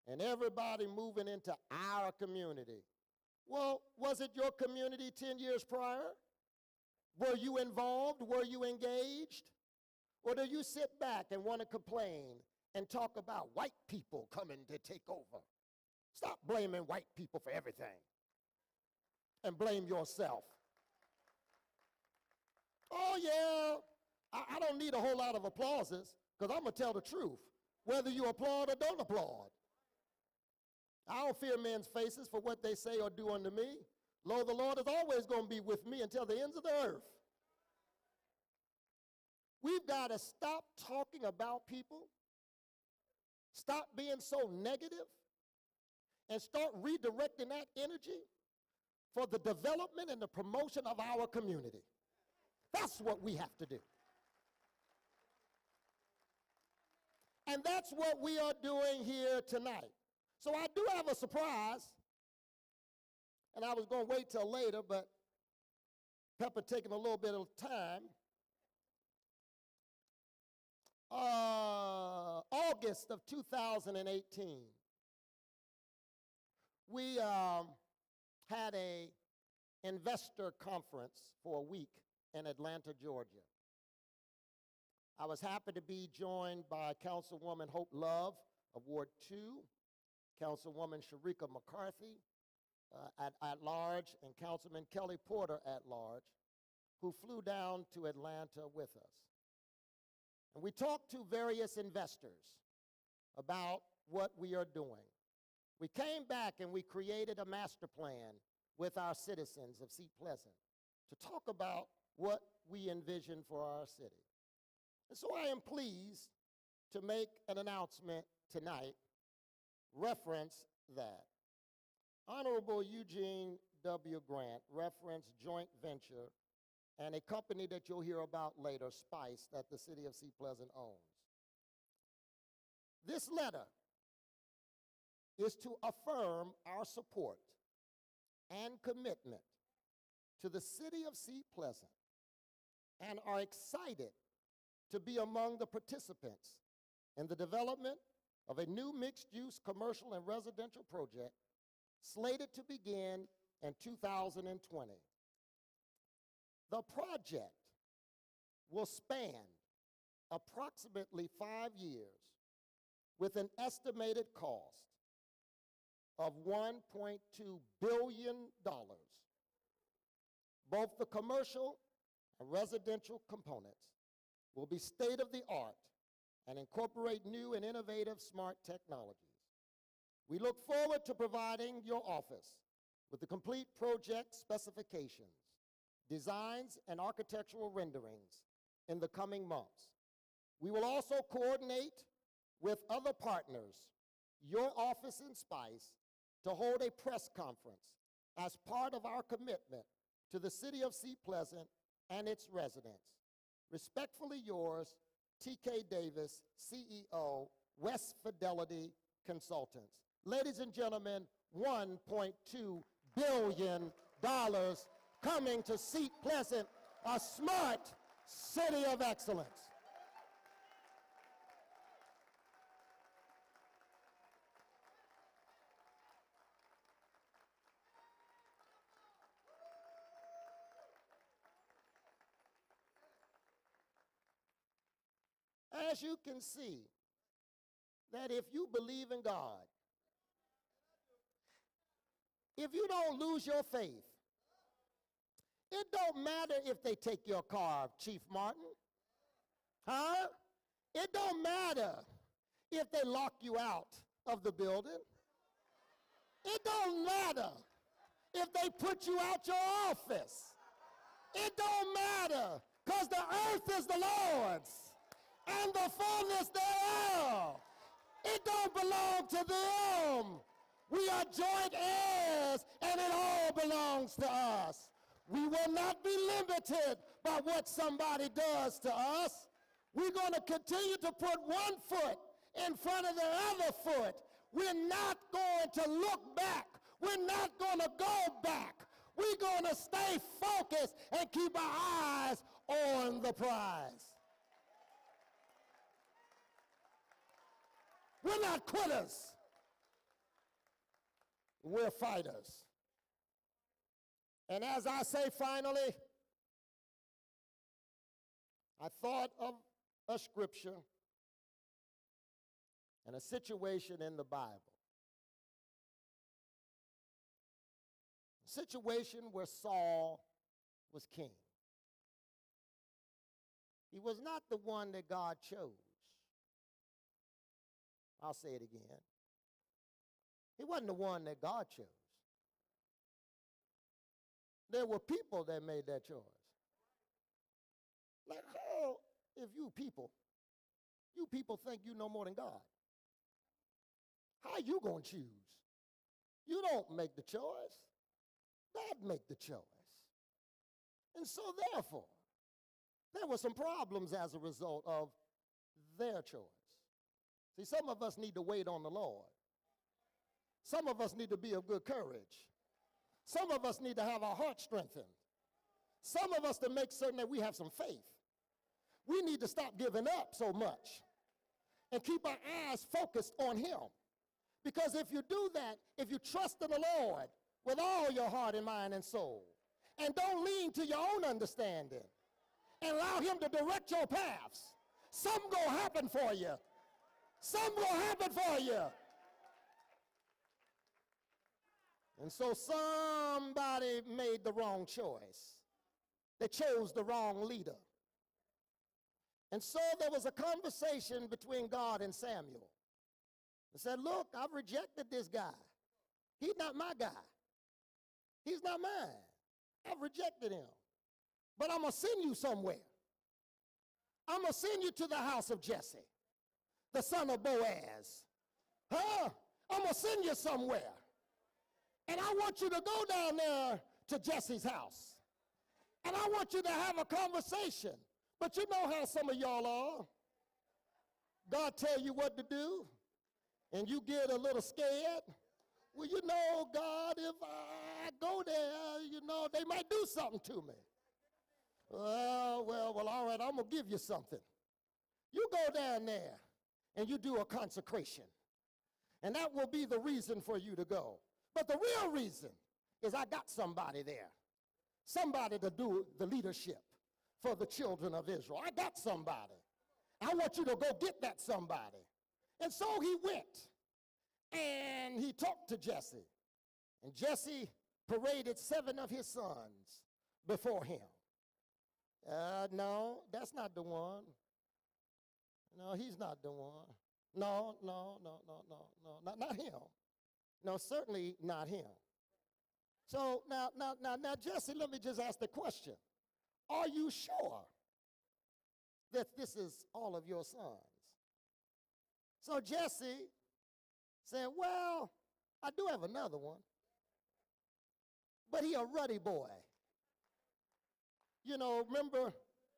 and everybody moving into our community? Well, was it your community 10 years prior? Were you involved? Were you engaged? Or do you sit back and want to complain and talk about white people coming to take over? Stop blaming white people for everything and blame yourself. Oh, yeah, I don't need a whole lot of applauses because I'm going to tell the truth, whether you applaud or don't applaud. I don't fear men's faces for what they say or do unto me. Lo, the Lord is always going to be with me until the ends of the earth. We've got to stop talking about people, stop being so negative, and start redirecting that energy for the development and the promotion of our community. That's what we have to do. And that's what we are doing here tonight. So I do have a surprise, and I was going to wait till later, but Pepper taking a little bit of time. August of 2018, we had a investor conference for a week in Atlanta, Georgia. I was happy to be joined by Councilwoman Hope Love of Ward 2, Councilwoman Sharika McCarthy at large, and Councilman Kelly Porter at large, who flew down to Atlanta with us. And we talked to various investors about what we are doing. We came back and we created a master plan with our citizens of Seat Pleasant to talk about what we envision for our city. And so I am pleased to make an announcement tonight, reference that. Honorable Eugene W. Grant referenced joint venture and a company that you'll hear about later, Spice, that the city of Seat Pleasant owns. This letter is to affirm our support and commitment to the city of Seat Pleasant, and are excited to be among the participants in the development of a new mixed-use commercial and residential project slated to begin in 2020. The project will span approximately 5 years with an estimated cost of $1.2 billion. Both the commercial and residential components will be state-of-the-art and incorporate new and innovative smart technologies. We look forward to providing your office with the complete project specifications, designs, and architectural renderings in the coming months. We will also coordinate with other partners, your office and Spice, to hold a press conference as part of our commitment to the city of Seat Pleasant and its residents. Respectfully yours, T.K. Davis, CEO, West Fidelity Consultants. Ladies and gentlemen, $1.2 billion coming to Seat Pleasant, a smart city of excellence. As you can see, that if you believe in God, if you don't lose your faith, it don't matter if they take your car, Chief Martin. Huh? It don't matter if they lock you out of the building. It don't matter if they put you out your office. It don't matter, because the earth is the Lord's and the fullness thereof. It don't belong to them. We are joint heirs, and it all belongs to us. We will not be limited by what somebody does to us. We're going to continue to put one foot in front of the other foot. We're not going to look back. We're not going to go back. We're going to stay focused and keep our eyes on the prize. We're not quitters. We're fighters. And as I say finally, I thought of a scripture and a situation in the Bible. A situation where Saul was king. He was not the one that God chose. I'll say it again. He wasn't the one that God chose. There were people that made that choice. Like, how, if you people think you know more than God, how you going to choose? You don't make the choice. God make the choice. And so therefore, there were some problems as a result of their choice. See, some of us need to wait on the Lord. Some of us need to be of good courage. Some of us need to have our heart strengthened. Some of us to make certain that we have some faith. We need to stop giving up so much and keep our eyes focused on him. Because if you do that, if you trust in the Lord with all your heart and mind and soul, and don't lean to your own understanding, and allow him to direct your paths, something gonna happen for you. Something gonna happen for you. And so somebody made the wrong choice. They chose the wrong leader. And so there was a conversation between God and Samuel. He said, look, I've rejected this guy. He's not my guy. He's not mine. I've rejected him. But I'm going to send you somewhere. I'm going to send you to the house of Jesse, the son of Boaz. Huh? I'm going to send you somewhere. And I want you to go down there to Jesse's house. And I want you to have a conversation. But you know how some of y'all are. God tell you what to do, and you get a little scared. Well, you know, God, if I go there, you know, they might do something to me. Well, all right, I'm going to give you something. You go down there, and you do a consecration. And that will be the reason for you to go. But the real reason is I got somebody there. Somebody to do the leadership for the children of Israel. I got somebody. I want you to go get that somebody. And so he went, and he talked to Jesse. And Jesse paraded 7 of his sons before him. No, that's not the one. No, he's not the one. No, not him. No, certainly not him. So now, Jesse, let me just ask the question. Are you sure that this is all of your sons? So Jesse said, well, I do have another one, but he a ruddy boy. You know, remember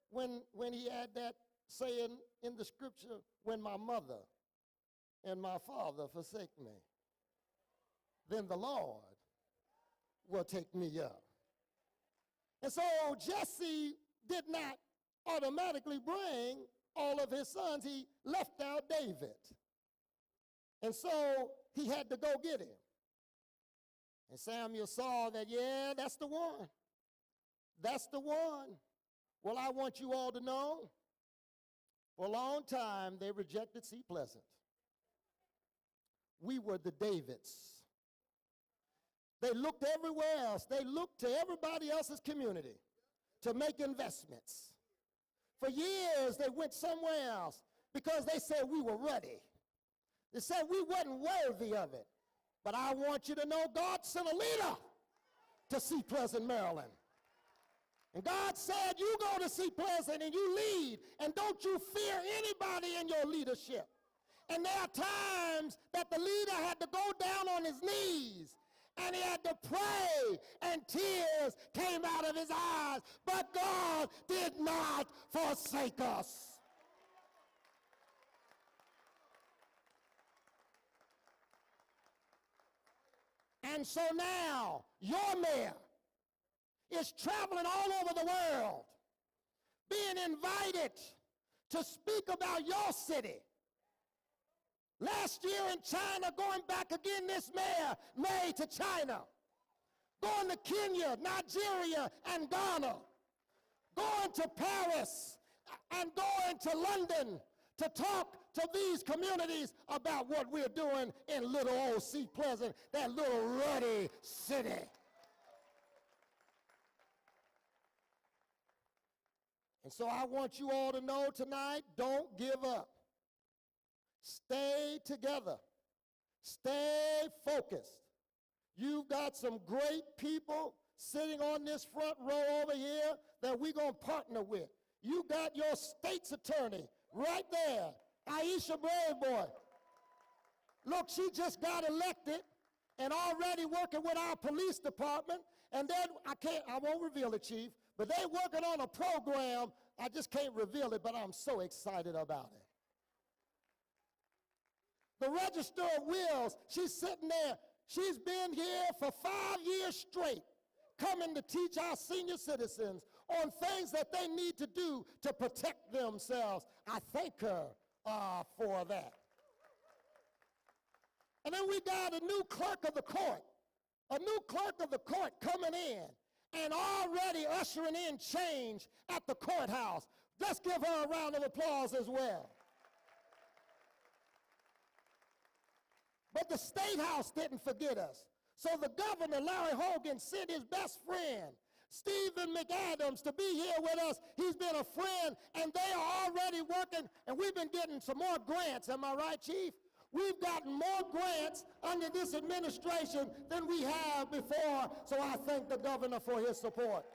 when he had that saying in the scripture, when my mother and my father forsake me, then the Lord will take me up. And so Jesse did not automatically bring all of his sons. He left out David. And so he had to go get him. And Samuel saw that, yeah, that's the one. That's the one. Well, I want you all to know, for a long time they rejected C. Pleasant. We were the Davids. They looked everywhere else. They looked to everybody else's community to make investments. For years, they went somewhere else because they said we were ready. They said we wasn't worthy of it. But I want you to know God sent a leader to C. Pleasant, Maryland. And God said, you go to C. Pleasant and you lead, and don't you fear anybody in your leadership. And there are times that the leader had to go down on his knees and he had to pray, and tears came out of his eyes. But God did not forsake us. And so now, your mayor is traveling all over the world, being invited to speak about your city. Last year in China, going back again this May to China, going to Kenya, Nigeria, and Ghana, going to Paris, and going to London to talk to these communities about what we're doing in little old C. Pleasant, that little ruddy city. And so I want you all to know tonight, don't give up. Stay together. Stay focused. You've got some great people sitting on this front row over here that we're going to partner with. You got your state's attorney right there, Aisha Braveboy. Look, she just got elected and already working with our police department. And then I won't reveal it, Chief, but they're working on a program. I just can't reveal it, but I'm so excited about it. The Register of Wills, she's sitting there. She's been here for 5 years straight, coming to teach our senior citizens on things that they need to do to protect themselves. I thank her for that. And then we got a new clerk of the court, coming in and already ushering in change at the courthouse. Let's give her a round of applause as well. But the State House didn't forget us. So the governor, Larry Hogan, sent his best friend, Stephen McAdams, to be here with us. He's been a friend, and they are already working, and we've been getting some more grants. Am I right, Chief? We've gotten more grants under this administration than we have before, so I thank the governor for his support.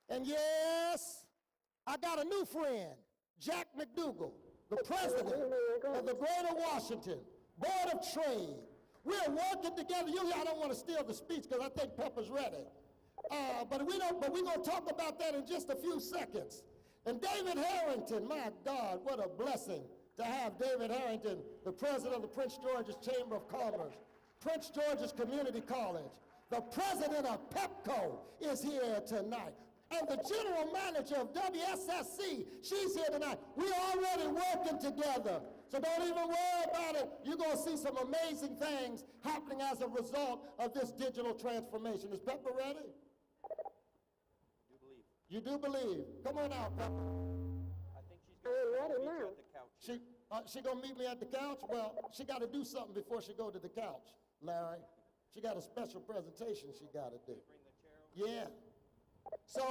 And yes, I got a new friend, Jack McDougal, the president of the Greater Washington Board of Trade. We're working together. I don't want to steal the speech because I think Pepper's ready. But we're going to talk about that in just a few seconds. And David Harrington, my God, what a blessing to have David Harrington, the president of the Prince George's Chamber of Commerce, Prince George's Community College. The president of PEPCO is here tonight. And the general manager of WSSC, she's here tonight. We're already working together. So don't even worry about it. You're going to see some amazing things happening as a result of this digital transformation. Is Pepper ready? You do believe. Come on out, Pepper. I think she's going to meet you at the couch. She going to meet me at the couch? Well, she got to do something before she go to the couch, Larry. She got a special presentation she got to do. Bring the chair over. Yeah. So,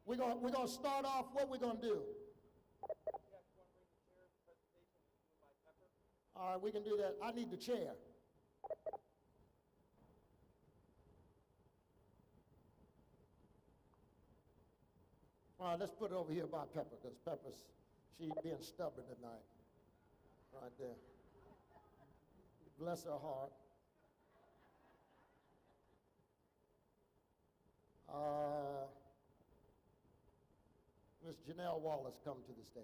we're gonna start off. What we're gonna do? All right, we can do that. I need the chair. All right, let's put it over here by Pepper, because Pepper's, she's being stubborn tonight. Right there. Bless her heart. Miss Janelle Wallace, come to the stage.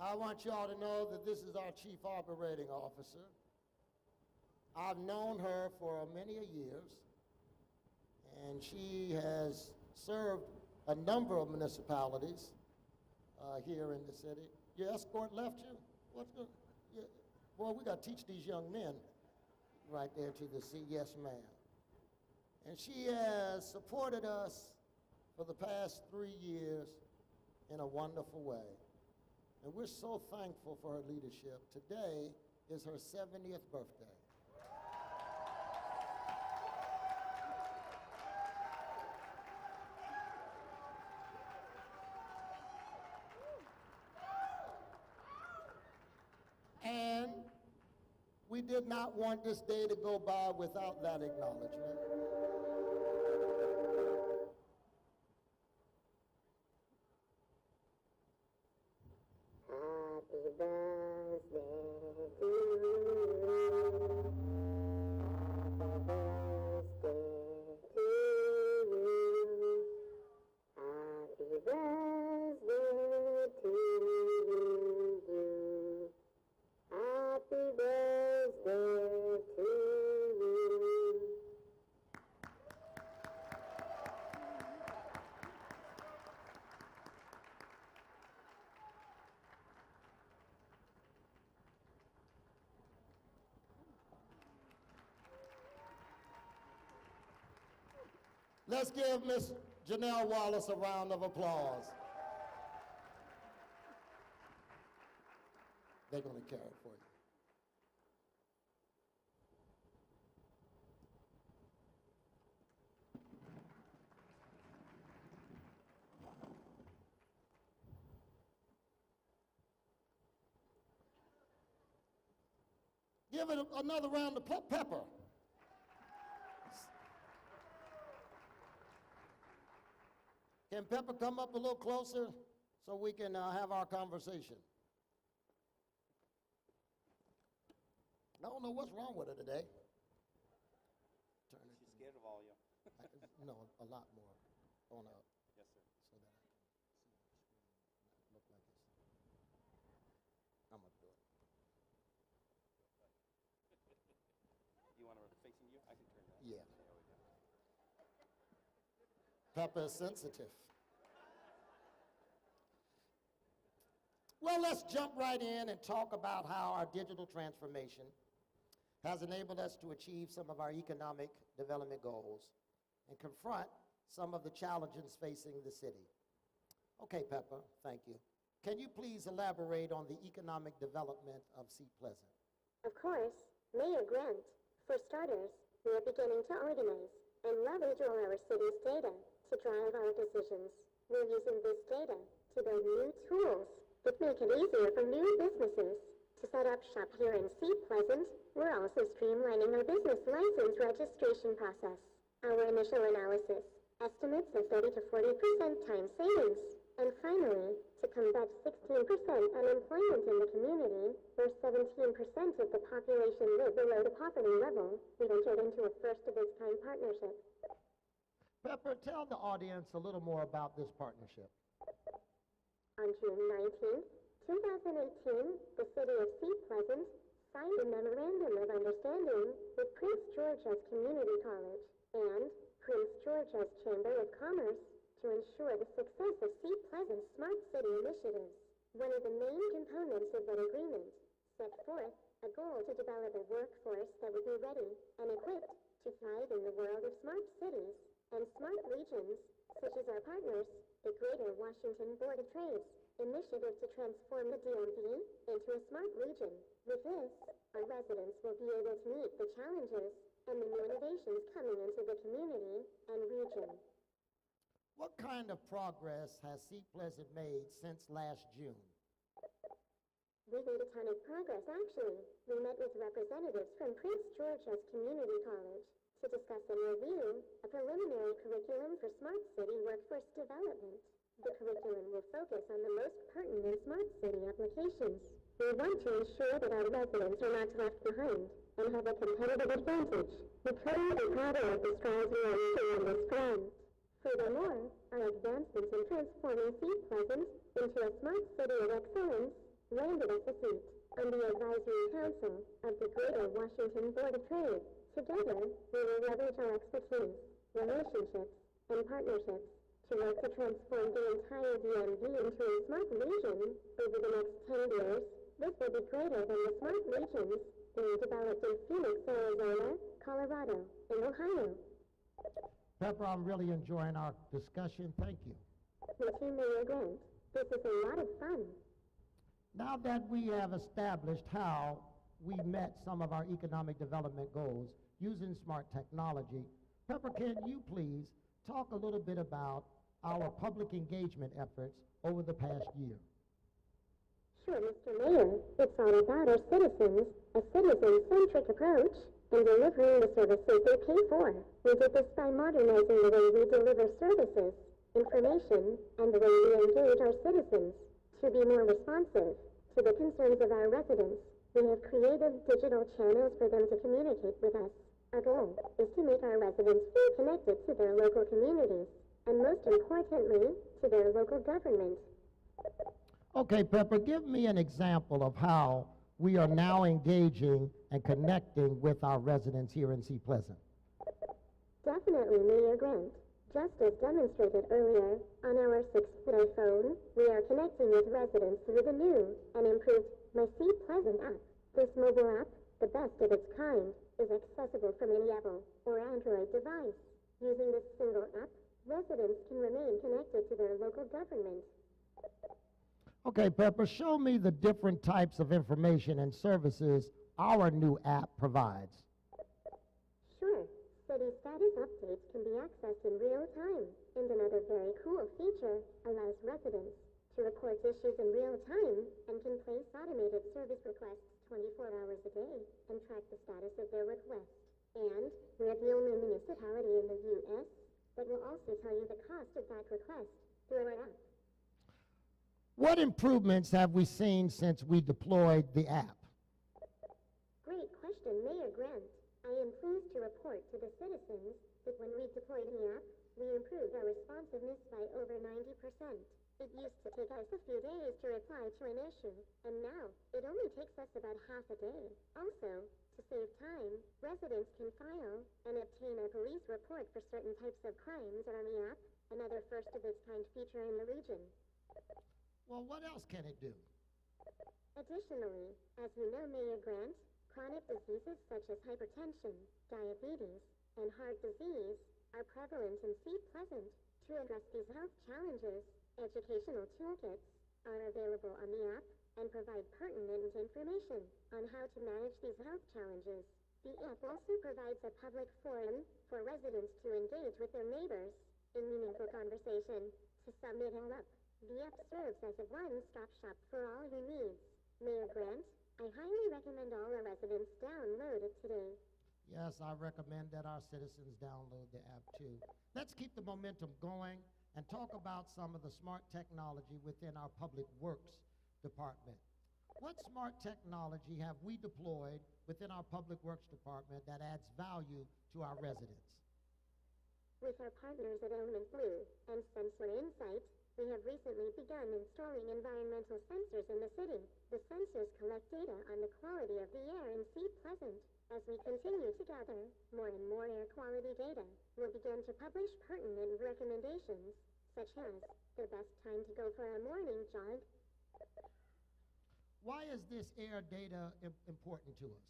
I want you all to know that this is our Chief Operating Officer. I've known her for many years, and she has served a number of municipalities here in the city. Your escort left you? What's good? Yeah. Boy, we got to teach these young men right there to the seat. Yes, ma'am. And she has supported us for the past 3 years in a wonderful way. And we're so thankful for her leadership. Today is her 70th birthday. And we did not want this day to go by without that acknowledgement. Happy birthday to you. Happy birthday to you. Happy birthday to you. Happy birthday to you. Let's give Miss Janelle Wallace a round of applause. They're going to carry it for you. Give it another round of Pepper. Can Pepper come up a little closer so we can have our conversation? I don't know what's wrong with her today. Turn it. She's scared of volume. No, a lot more on up. Yes, sir. So that I can look like this. I'm gonna do it. You want her facing you? I can turn that. Yeah. There we go. Pepper is sensitive. Well, let's jump right in and talk about how our digital transformation has enabled us to achieve some of our economic development goals and confront some of the challenges facing the city. Okay, Pepper, thank you. Can you please elaborate on the economic development of Seat Pleasant? Of course, Mayor Grant. For starters, we are beginning to organize and leverage all our city's data to drive our decisions. We're using this data to build new tools that make it easier for new businesses to set up shop here in Seat Pleasant. We're also streamlining our business license registration process. Our initial analysis estimates a 30 to 40% time savings. And finally, to combat 16% unemployment in the community, where 17% of the population live below the poverty level, we've entered into a first-of-its-kind partnership. Pepper, tell the audience a little more about this partnership. On June 19th, 2018, the city of Seat Pleasant signed a memorandum of understanding with Prince George's Community College and Prince George's Chamber of Commerce to ensure the success of Seat Pleasant's Smart City initiatives. One of the main components of that agreement set forth a goal to develop a workforce that would be ready and equipped to thrive in the world of smart cities and smart regions, such as our partners, the Greater Washington Board of Trade initiative to transform the DMV into a smart region. With this, our residents will be able to meet the challenges and the new innovations coming into the community and region. What kind of progress has Seat Pleasant made since last June? We made a ton of progress, actually. We met with representatives from Prince George's Community College to discuss and review a preliminary curriculum for Smart City workforce development. The curriculum will focus on the most pertinent Smart City applications. We want to ensure that our residents are not left behind and have a competitive advantage. We couldn't be prouder of the strides we are making on this front. Furthermore, our advancements in transforming Seat Pleasant into a smart city of excellence landed us a seat on the Advisory Council of the Greater Washington Board of Trade. Together, we will leverage our expertise, relationships, and partnerships to work to transform the entire DMV into a smart region over the next 10 years. This will be greater than the smart regions being developed in Phoenix, Arizona, Colorado, and Ohio. Pepper, I'm really enjoying our discussion. Thank you. Me too, Mayor Grant. This is a lot of fun. Now that we have established how we met some of our economic development goals using smart technology, Pepper, can you please talk a little bit about our public engagement efforts over the past year? Sure, Mr. Mayor. It's all about our citizens, a citizen-centric approach, and delivering the services they pay for. We did this by modernizing the way we deliver services, information, and the way we engage our citizens to be more responsive to the concerns of our residents. We have created digital channels for them to communicate with us. Our goal is to make our residents feel connected to their local communities, and most importantly, to their local government. Okay, Pepper, give me an example of how we are now engaging and connecting with our residents here in Seat Pleasant. Definitely, Mayor Grant. Just as demonstrated earlier, on our 6-play phone, we are connecting with residents through the new and improved My Seat Pleasant app. This mobile app, the best of its kind, is accessible from any Apple or Android device. Using this single app, residents can remain connected to their local government. Okay, Pepper, show me the different types of information and services our new app provides. Sure. City status updates can be accessed in real time, and another very cool feature allows residents to report issues in real time and can place automated service requests 24 hours a day and track the status of their request. And we're the only municipality in the U.S. that will also tell you the cost of that request through our app. What improvements have we seen since we deployed the app? Great question, Mayor Grant. I am pleased to report to the citizens that when we deployed the app, we improved our responsiveness by over 90%. It used to take us a few days to reply to an issue, and now it only takes us about half a day. Also, to save time, residents can file and obtain a police report for certain types of crimes on the app, another first-of-its-kind feature in the region. Well, what else can it do? Additionally, as you know, Mayor Grant, chronic diseases such as hypertension, diabetes, and heart disease are prevalent in Seat Pleasant. To address these health challenges, educational toolkits are available on the app and provide pertinent information on how to manage these health challenges. The app also provides a public forum for residents to engage with their neighbors in meaningful conversation. To sum it all up, the app serves as a one-stop shop for all your needs. Mayor Grant, I highly recommend all our residents download it today. Yes, I recommend that our citizens download the app too. Let's keep the momentum going and talk about some of the smart technology within our Public Works Department. What smart technology have we deployed within our Public Works Department that adds value to our residents? With our partners at Element Blue and Sensor Insight, we have recently begun installing environmental sensors in the city. The sensors collect data on the quality of the air in Seat Pleasant. As we continue to gather more and more air quality data, we'll begin to publish pertinent recommendations, such as the best time to go for a morning jog. Why is this air data important to us?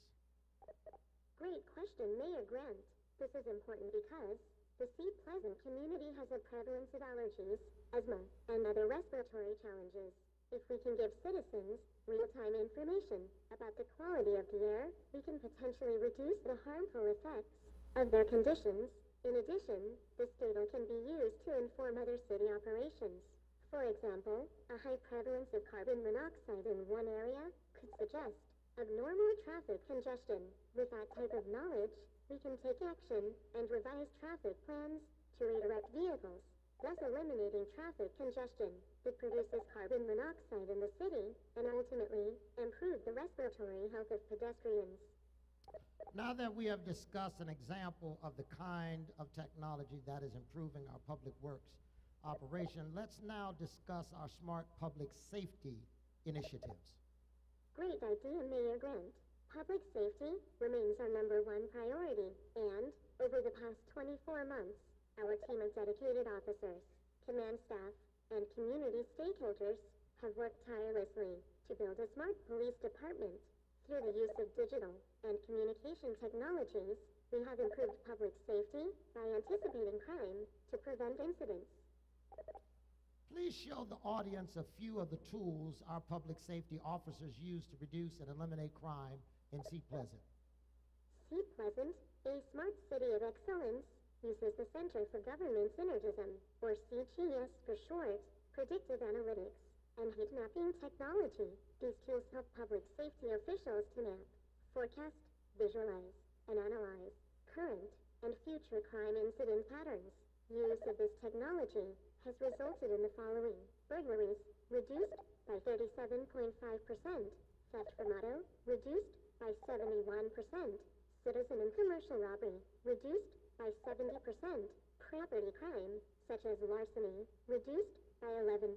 Great question, Mayor Grant. This is important because the Seat Pleasant community has a prevalence of allergies, asthma, and other respiratory challenges. If we can give citizens real-time information about the quality of the air, we can potentially reduce the harmful effects of their conditions. In addition, this data can be used to inform other city operations. For example, a high prevalence of carbon monoxide in one area could suggest abnormal traffic congestion. With that type of knowledge, we can take action and revise traffic plans to redirect vehicles, thus eliminating traffic congestion that produces carbon monoxide in the city and ultimately improve the respiratory health of pedestrians. Now that we have discussed an example of the kind of technology that is improving our public works operation, let's now discuss our smart public safety initiatives. Great idea, Mayor Grant. Public safety remains our #1 priority, and over the past 24 months, our team of dedicated officers, command staff, and community stakeholders have worked tirelessly to build a smart police department. Through the use of digital and communication technologies, we have improved public safety by anticipating crime to prevent incidents. Please show the audience a few of the tools our public safety officers use to reduce and eliminate crime in Seat Pleasant. Seat Pleasant, a smart city of excellence, uses the Center for Government Synergism, or CGS for short, predictive analytics, and heat mapping technology. These tools help public safety officials to map, forecast, visualize, and analyze current and future crime incident patterns. Use of this technology has resulted in the following: burglaries reduced by 37.5%, theft from auto reduced by 71%, citizen and commercial robbery reduced by 70%, property crime, such as larceny, reduced by 11%,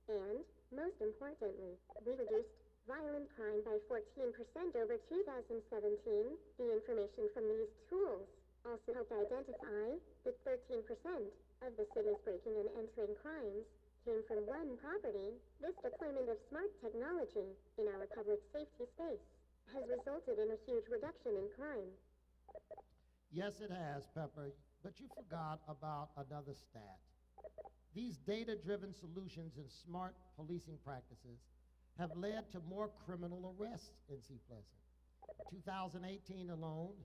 and, most importantly, we reduced violent crime by 14% over 2017. The information from these tools also helped identify that 13% of the city's breaking and entering crimes came from one property. This deployment of smart technology in our public safety space has resulted in a huge reduction in crime. Yes, it has, Pepper, but you forgot about another stat. These data-driven solutions and smart policing practices have led to more criminal arrests in Seat Pleasant. In 2018 alone,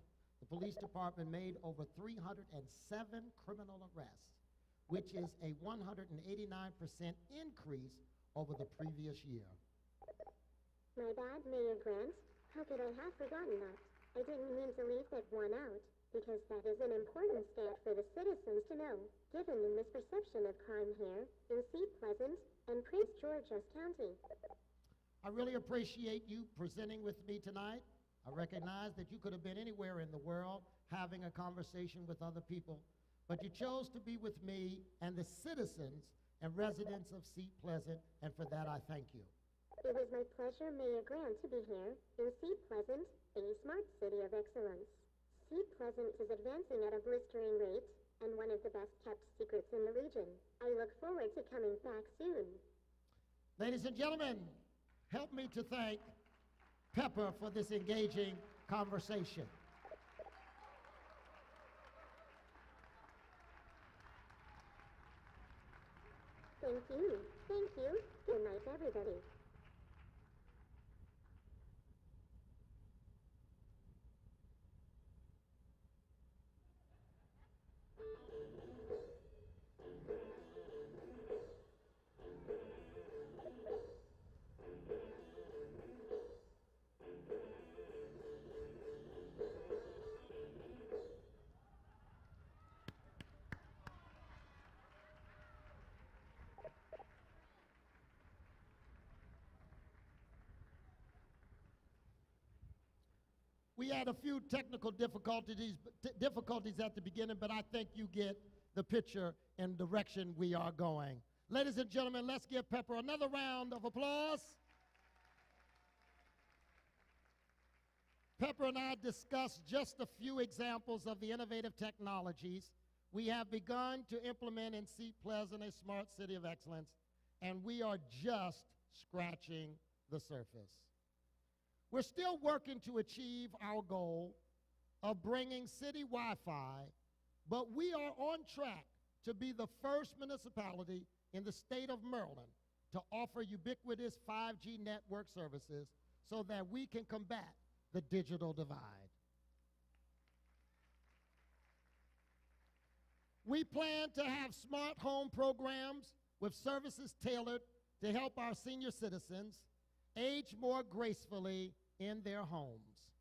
the police department made over 307 criminal arrests, which is a 189% increase over the previous year. My bad, Mayor Grant. How could I have forgotten that? I didn't mean to leave that one out, because that is an important stat for the citizens to know, given the misperception of crime here in Seat Pleasant and Prince George's County. I really appreciate you presenting with me tonight. I recognize that you could have been anywhere in the world having a conversation with other people, but you chose to be with me and the citizens and residents of Seat Pleasant, and for that I thank you. It was my pleasure, Mayor Grant, to be here in Seat Pleasant, a smart city of excellence. Seat Pleasant is advancing at a blistering rate and one of the best-kept secrets in the region. I look forward to coming back soon. Ladies and gentlemen, help me to thank Pepper for this engaging conversation. Thank you. Thank you. Good night, everybody. We had a few technical difficulties at the beginning, but I think you get the picture and direction we are going. Ladies and gentlemen, let's give Pepper another round of applause. Pepper and I discussed just a few examples of the innovative technologies we have begun to implement in Seat Pleasant, a smart city of excellence, and we are just scratching the surface. We're still working to achieve our goal of bringing city Wi-Fi, but we are on track to be the first municipality in the state of Maryland to offer ubiquitous 5G network services so that we can combat the digital divide. We plan to have smart home programs with services tailored to help our senior citizens age more gracefully in their homes.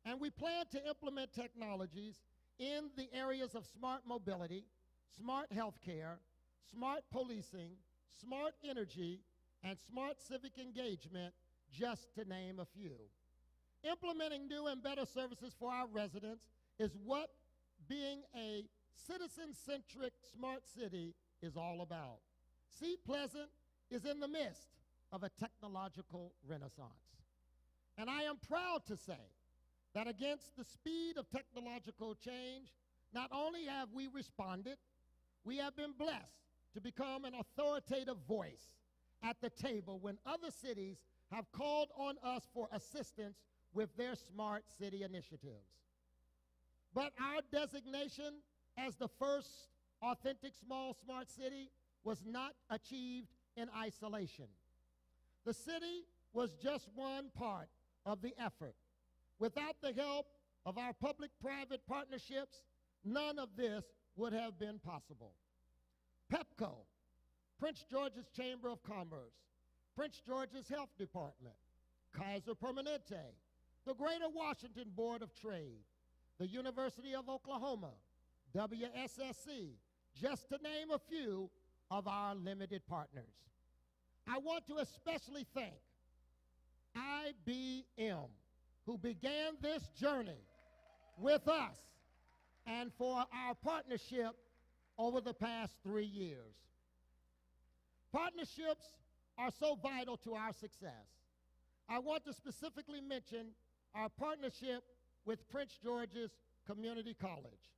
And we plan to implement technologies in the areas of smart mobility, smart healthcare, smart policing, smart energy, and smart civic engagement, just to name a few. Implementing new and better services for our residents is what being a citizen-centric smart city is all about. Seat Pleasant is in the midst of a technological renaissance. And I am proud to say that against the speed of technological change, not only have we responded, we have been blessed to become an authoritative voice at the table when other cities have called on us for assistance with their smart city initiatives. But our designation as the first authentic small smart city was not achieved in isolation. The city was just one part of the effort. Without the help of our public-private partnerships, none of this would have been possible. PEPCO, Prince George's Chamber of Commerce, Prince George's Health Department, Kaiser Permanente, the Greater Washington Board of Trade, the University of Oklahoma, WSSC, just to name a few of our limited partners. I want to especially thank IBM, who began this journey with us and for our partnership over the past 3 years. Partnerships are so vital to our success. I want to specifically mention our partnership with Prince George's Community College.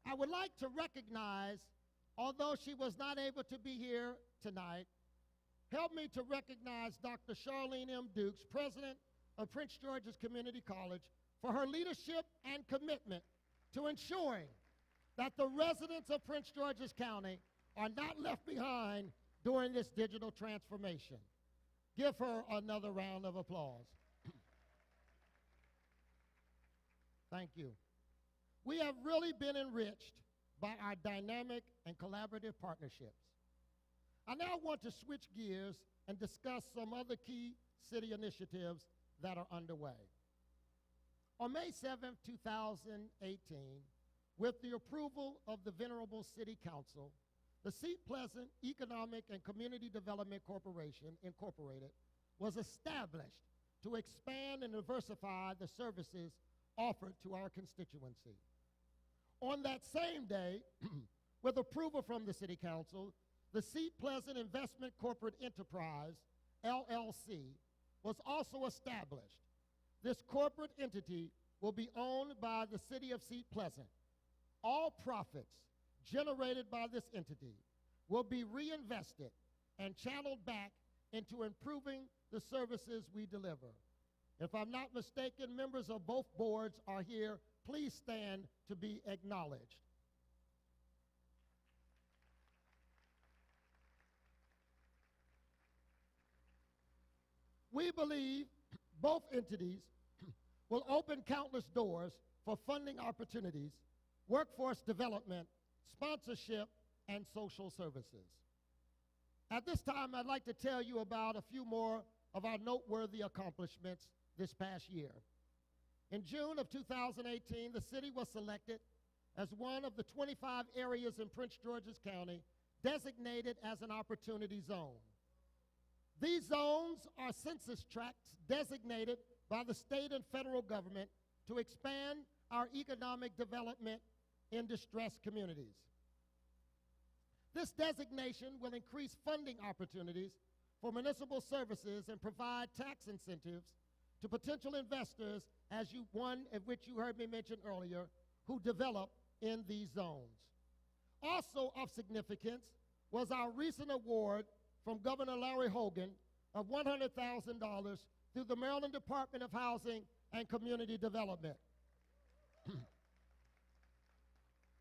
I would like to recognize, although she was not able to be here tonight, help me to recognize Dr. Charlene M. Dukes, President of Prince George's Community College, for her leadership and commitment to ensuring that the residents of Prince George's County are not left behind during this digital transformation. Give her another round of applause. Thank you. We have really been enriched by our dynamic and collaborative partnerships. I now want to switch gears and discuss some other key city initiatives that are underway. On May 7th, 2018, with the approval of the Venerable City Council, the Seat Pleasant Economic and Community Development Corporation, Incorporated, was established to expand and diversify the services offered to our constituency. On that same day, with approval from the City Council, the Seat Pleasant Investment Corporate Enterprise, LLC, was also established. This corporate entity will be owned by the City of Seat Pleasant. All profits generated by this entity will be reinvested and channeled back into improving the services we deliver. If I'm not mistaken, members of both boards are here. Please stand to be acknowledged. We believe both entities will open countless doors for funding opportunities, workforce development, sponsorship, and social services. At this time, I'd like to tell you about a few more of our noteworthy accomplishments this past year. In June of 2018, the city was selected as one of the 25 areas in Prince George's County designated as an opportunity zone. These zones are census tracts designated by the state and federal government to expand our economic development in distressed communities. This designation will increase funding opportunities for municipal services and provide tax incentives to potential investors, as one of which you heard me mention earlier, who develop in these zones. Also of significance was our recent award from Governor Larry Hogan of $100,000 through the Maryland Department of Housing and Community Development.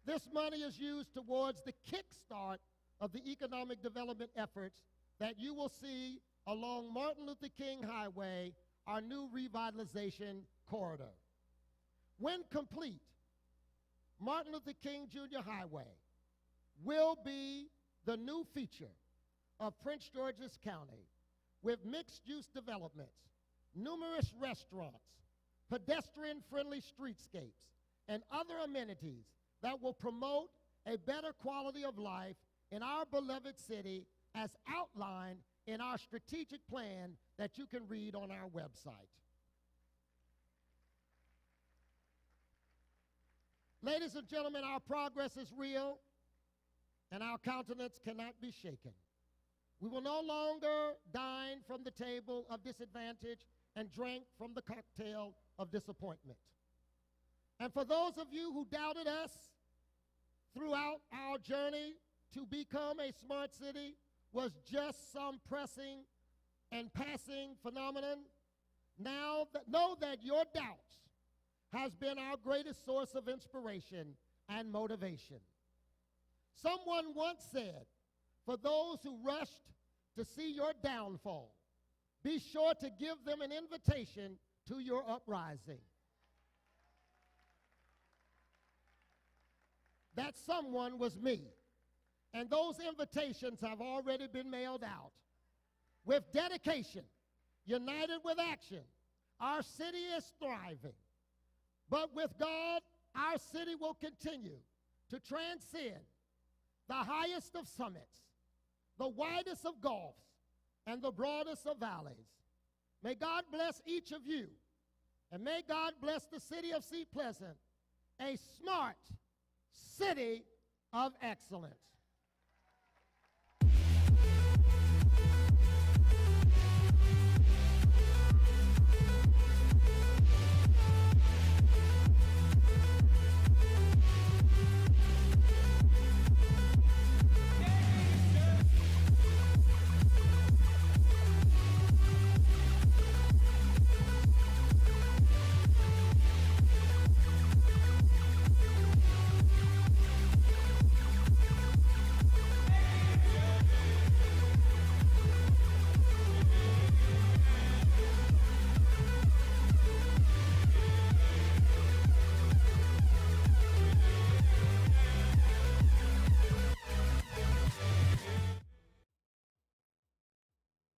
This money is used towards the kickstart of the economic development efforts that you will see along Martin Luther King Highway, our new revitalization corridor. When complete, Martin Luther King Jr. Highway will be the new feature of Prince George's County, with mixed-use developments, numerous restaurants, pedestrian-friendly streetscapes, and other amenities that will promote a better quality of life in our beloved city as outlined in our strategic plan that you can read on our website. Ladies and gentlemen, our progress is real, and our countenance cannot be shaken. We will no longer dine from the table of disadvantage and drink from the cocktail of disappointment. And for those of you who doubted us throughout our journey to become a smart city was just some pressing and passing phenomenon, now know that your doubts has been our greatest source of inspiration and motivation. Someone once said, for those who rushed to see your downfall, be sure to give them an invitation to your uprising. That someone was me, and those invitations have already been mailed out. With dedication, united with action, our city is thriving. But with God, our city will continue to transcend the highest of summits, the widest of gulfs, and the broadest of valleys. May God bless each of you, and may God bless the city of Seat Pleasant, a smart city of excellence.